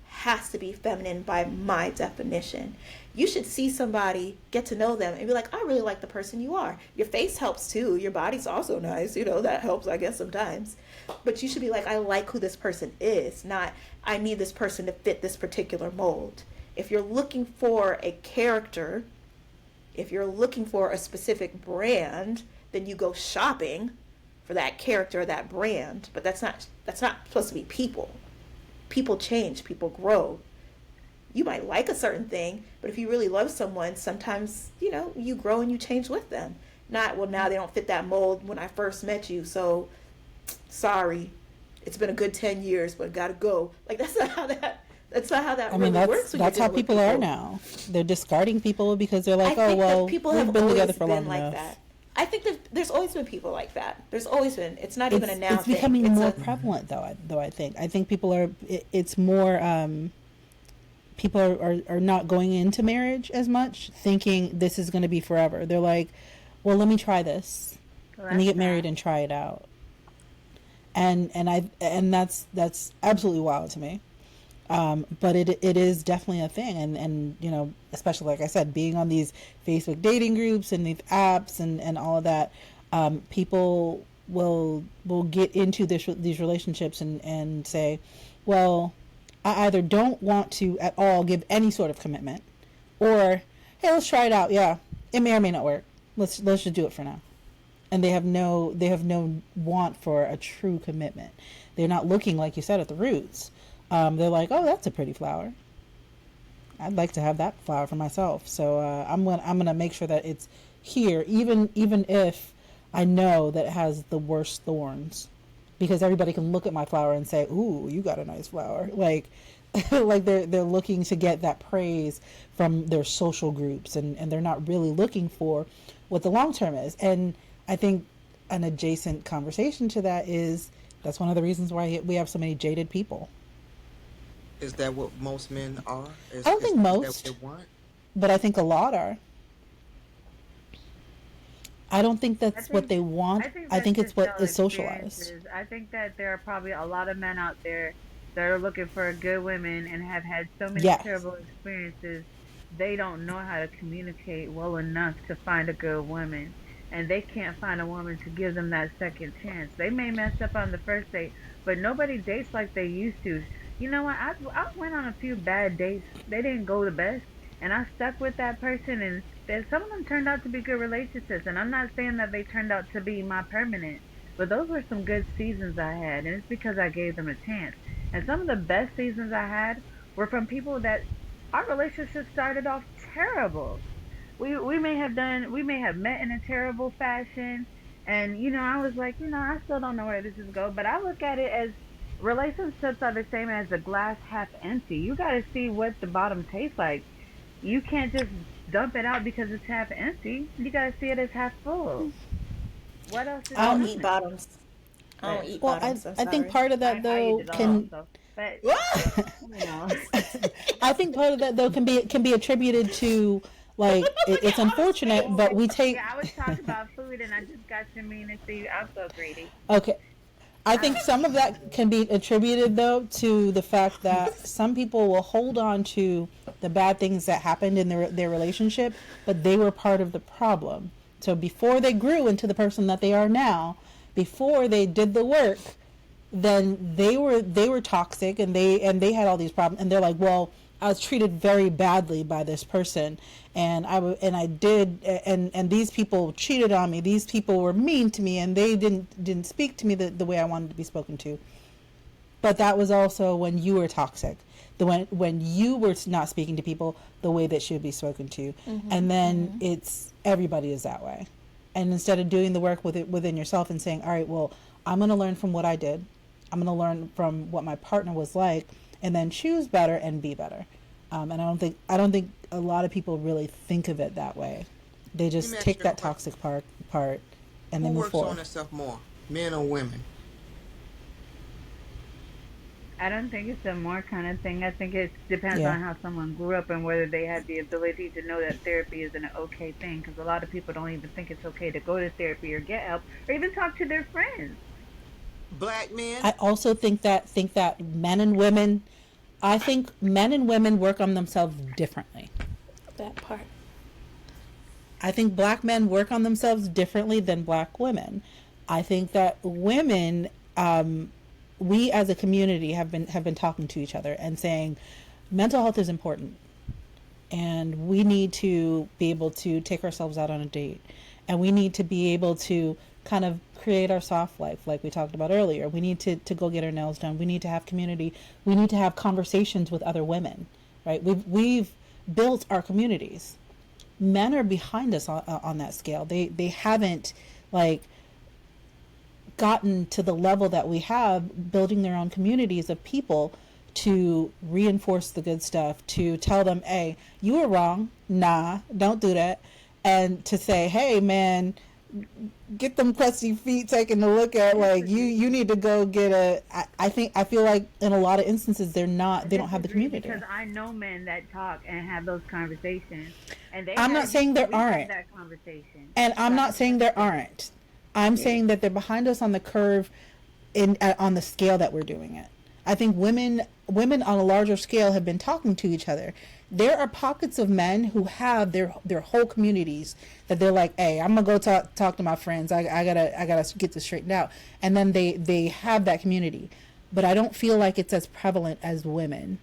has to be feminine by my definition. You should see somebody, get to know them, and be like, I really like the person you are. Your face helps too. Your body's also nice. You know, that helps, I guess, sometimes. But you should be like, I like who this person is, not I need this person to fit this particular mold. If you're looking for a character, if you're looking for a specific brand, then you go shopping for that character, that brand. But that's not supposed to be people. People change, people grow. You might like a certain thing, but if you really love someone, sometimes, you know, you grow and you change with them. Not, well, now they don't fit that mold when I first met you, so sorry. It's been a good 10 years, but gotta go. Like, that's not how that works. That's how people are now. They're discarding people because they're like, oh, well, we've been together for long enough. That. I think that there's always been people like that. There's always been. It's not even a now thing. It's becoming more prevalent, though. I think people are. It's more. People are not going into marriage as much, thinking this is going to be forever. They're like, well, let me try this. Let me get married and try it out. And that's absolutely wild to me. But it is definitely a thing, and you know, especially like I said, being on these Facebook dating groups and these apps and all of that, people will get into these relationships and say, well, I either don't want to at all give any sort of commitment, or hey, let's try it out. Yeah, it may or may not work. Let's just do it for now. And they have no want for a true commitment. They're not looking, like you said, at the roots. They're like, oh, that's a pretty flower. I'd like to have that flower for myself. So I'm gonna make sure that it's here, even if I know that it has the worst thorns, because everybody can look at my flower and say, ooh, you got a nice flower. Like like they're looking to get that praise from their social groups, and they're not really looking for what the long term is. And I think an adjacent conversation to that is that's one of the reasons why we have so many jaded people. Is that what most men are? I don't think most, that what they want? But I think a lot are. I don't think that's what they want. I think it's what is socialized. I think that there are probably a lot of men out there that are looking for good women and have had so many terrible experiences. They don't know how to communicate well enough to find a good woman. And they can't find a woman to give them that second chance. They may mess up on the first date, but nobody dates like they used to. You know what? I went on a few bad dates. They didn't go the best. And I stuck with that person. And some of them turned out to be good relationships. And I'm not saying that they turned out to be my permanent. But those were some good seasons I had. And it's because I gave them a chance. And some of the best seasons I had were from people that our relationship started off terrible. We may have met in a terrible fashion. And, you know, I was like, you know, I still don't know where this is going. But I look at it as relationships are the same as the glass half empty. You got to see what the bottom tastes like. You can't just dump it out because it's half empty. You got to see it as half full. What else? I don't eat bottoms. I don't eat bottoms. I think part of that though I think part of that though can be attributed to, like, it's unfortunate, but we take. Yeah, I was talking about food, and I just got your meaning. See, I'm so greedy. Okay. I think some of that can be attributed, though, to the fact that some people will hold on to the bad things that happened in their relationship, but they were part of the problem. So before they grew into the person that they are now, before they did the work, then they were toxic, and they had all these problems, and they're like, well, I was treated very badly by this person, and these people cheated on me. These people were mean to me, and they didn't speak to me the way I wanted to be spoken to. But that was also when you were toxic, when you were not speaking to people the way that should be spoken to, and then it's everybody is that way, And instead of doing the work within yourself and saying, all right, well, I'm going to learn from what I did. I'm going to learn from what my partner was like, and then choose better and be better. And I don't think a lot of people really think of it that way. They just take that toxic part and then move works forward. on itself more, men or women? I don't think it's a more kind of thing. I think it depends Yeah. on how someone grew up and whether they had the ability to know that therapy is an okay thing. Because a lot of people don't even think it's okay to go to therapy or get help or even talk to their friends. Black men? I also think that men and women, I think men and women work on themselves differently. That part. I think black men work on themselves differently than black women. I think that women, we as a community have been talking to each other and saying mental health is important, and we need to be able to take ourselves out on a date, and we need to be able to kind of create our soft life like we talked about earlier. We need to go get our nails done. We need to have community. We need to have conversations with other women, right? We've built our communities. Men are behind us on that scale. They haven't like gotten to the level that we have, building their own communities of people to reinforce the good stuff, to tell them, hey, you were wrong, nah, don't do that, and to say, hey man, get them crusty feet taken a look at, like you need to go get a I feel like in a lot of instances they don't have the community. Because I know men that talk and have those conversations, and I'm not saying there aren't that conversation, and I'm not saying there aren't. I'm saying that they're behind us on the curve on the scale that we're doing it. I think women on a larger scale have been talking to each other. There are pockets of men who have their whole communities that they're like, hey, I'm gonna go talk to my friends. I gotta get this straightened out. And then they have that community. But I don't feel like it's as prevalent as women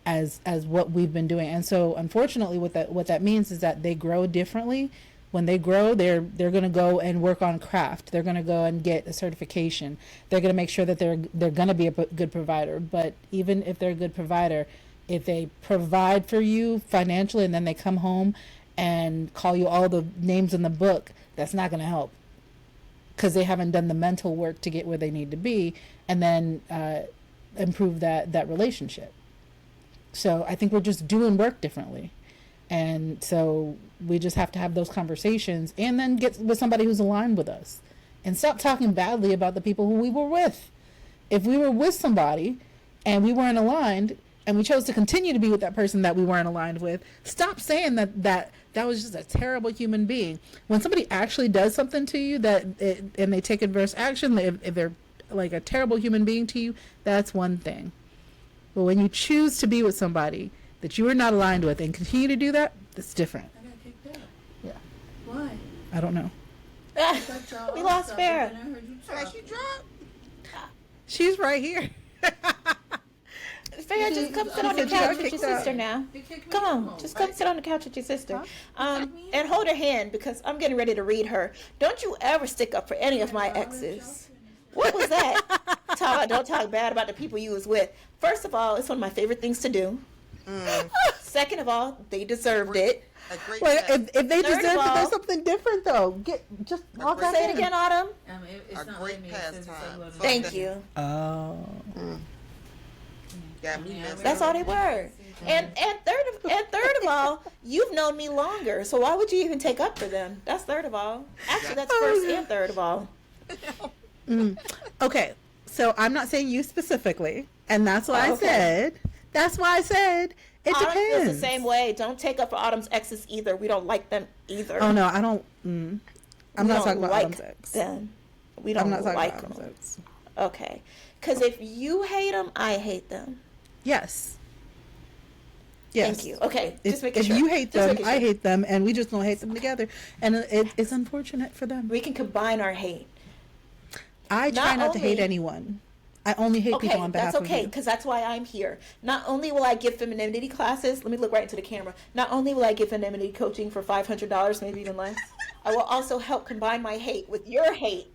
as what we've been doing. And so unfortunately what that means is that they grow differently. When they grow, they're going to go and work on craft. They're going to go and get a certification. They're going to make sure that they're going to be a good provider. But even if they're a good provider, if they provide for you financially and then they come home and call you all the names in the book, that's not going to help, because they haven't done the mental work to get where they need to be and then improve that relationship. So I think we're just doing work differently. And so we just have to have those conversations and then get with somebody who's aligned with us and stop talking badly about the people who we were with. If we were with somebody and we weren't aligned and we chose to continue to be with that person that we weren't aligned with, stop saying that was just a terrible human being. When somebody actually does something to you and they take adverse action, if they're like a terrible human being to you, that's one thing. But when you choose to be with somebody that you are not aligned with and continue to do that, that's different. I got kicked out. Yeah. Why? I don't know. We lost Farrah. She dropped. She's right here. Farrah, just come sit on the couch with your sister now. Come on, just come sit on the couch with your sister. And hold her hand, because I'm getting ready to read her. Don't you ever stick up for any of my exes. What was that? Don't talk bad about the people you was with. First of all, it's one of my favorite things to do. Second of all, they deserved it. Well, if they deserve it, there's something different though. Just walk out. Say it again, Autumn. It's a not great like me. pastime. Thank you. Oh. Got me messed That's up. all they were. And third of all, you've known me longer, so why would you even take up for them? That's third of all. Actually, that's first and third of all. Okay, so I'm not saying you specifically, and that's why I said. That's why I said it Autumn depends. feels the same way. Don't take up for Autumn's exes either. We don't like them either. Oh no, I don't. I'm not talking about like Autumn's ex. them. We don't I'm not talking like about Autumn's them. ex. Okay, because if you hate them, I hate them. Yes. Yes. Thank you. Okay, If, just making if sure. you hate Just them, making I sure. hate them, and we just don't hate them together, and it's unfortunate for them. We can combine our hate. I try not to hate only- anyone. I only hate Okay, people on behalf that's of okay, you. because that's why I'm here. Not only will I give femininity classes, let me look right into the camera. Not only will I give femininity coaching for $500, maybe even less, I will also help combine my hate with your hate.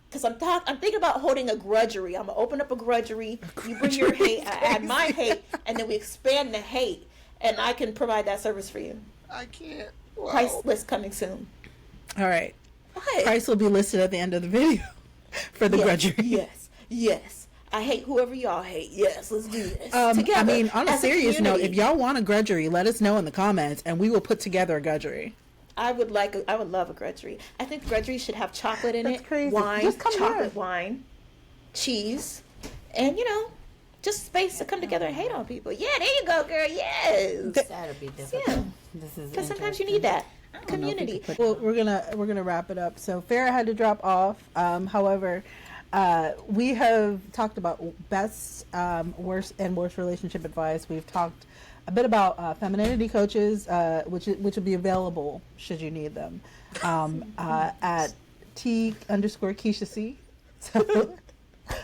Because I'm thinking about holding a grudgery. I'm going to open up a grudgery. You bring your hate, I add my hate, and then we expand the hate. And I can provide that service for you. I can't. Wow. Price list coming soon. All right. What? Price will be listed at the end of the video for the grudgery. Yes. I hate whoever y'all hate. Yes, let's do this together. I mean, on a as serious note, community. if y'all want a grudgery, let us know in the comments, and we will put together a grudgery. I would love a grudgery. I think grudgery should have chocolate in That's it, crazy. wine, Just come chocolate here. wine, cheese, and just space to come together and hate on people. Yeah, there you go, girl. Yes. That'll be difficult. Yeah. This is Because sometimes you interesting. need that I don't know if we community. could put- Well, we're gonna wrap it up. So Farrah had to drop off. However, we have talked about best, worst, and worst relationship advice. We've talked a bit about femininity coaches, which will be available should you need them at T_Keisha C. So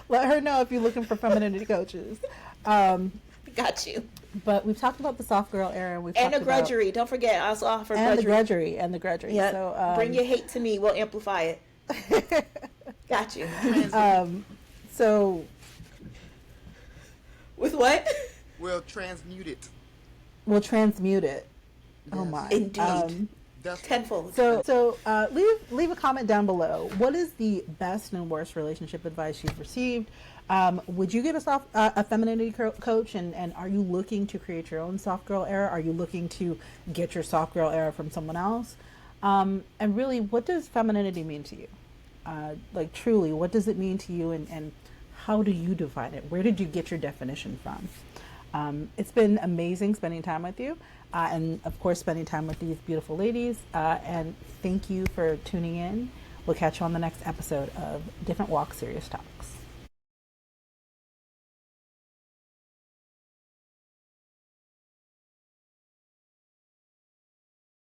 let her know if you're looking for femininity coaches. Got you. But we've talked about the soft girl era, and we've And talked the grudgery. Don't forget, I also offer about, grudgery. and the grudgery. Yeah. So Bring your hate to me. We'll amplify it. Got you. So With what? We'll transmute it. we'll transmute it. Oh Yes. my! Indeed. That's Tenfold. So leave a comment down below. What is the best and worst relationship advice you've received? Would you get a femininity coach, and are you looking to create your own soft girl era? Are you looking to get your soft girl era from someone else? And really, what does femininity mean to you? Like truly, what does it mean to you, and how do you define it? Where did you get your definition from? It's been amazing spending time with you, and of course spending time with these beautiful ladies, and thank you for tuning in. We'll catch you on the next episode of Different Walk Serious Talks.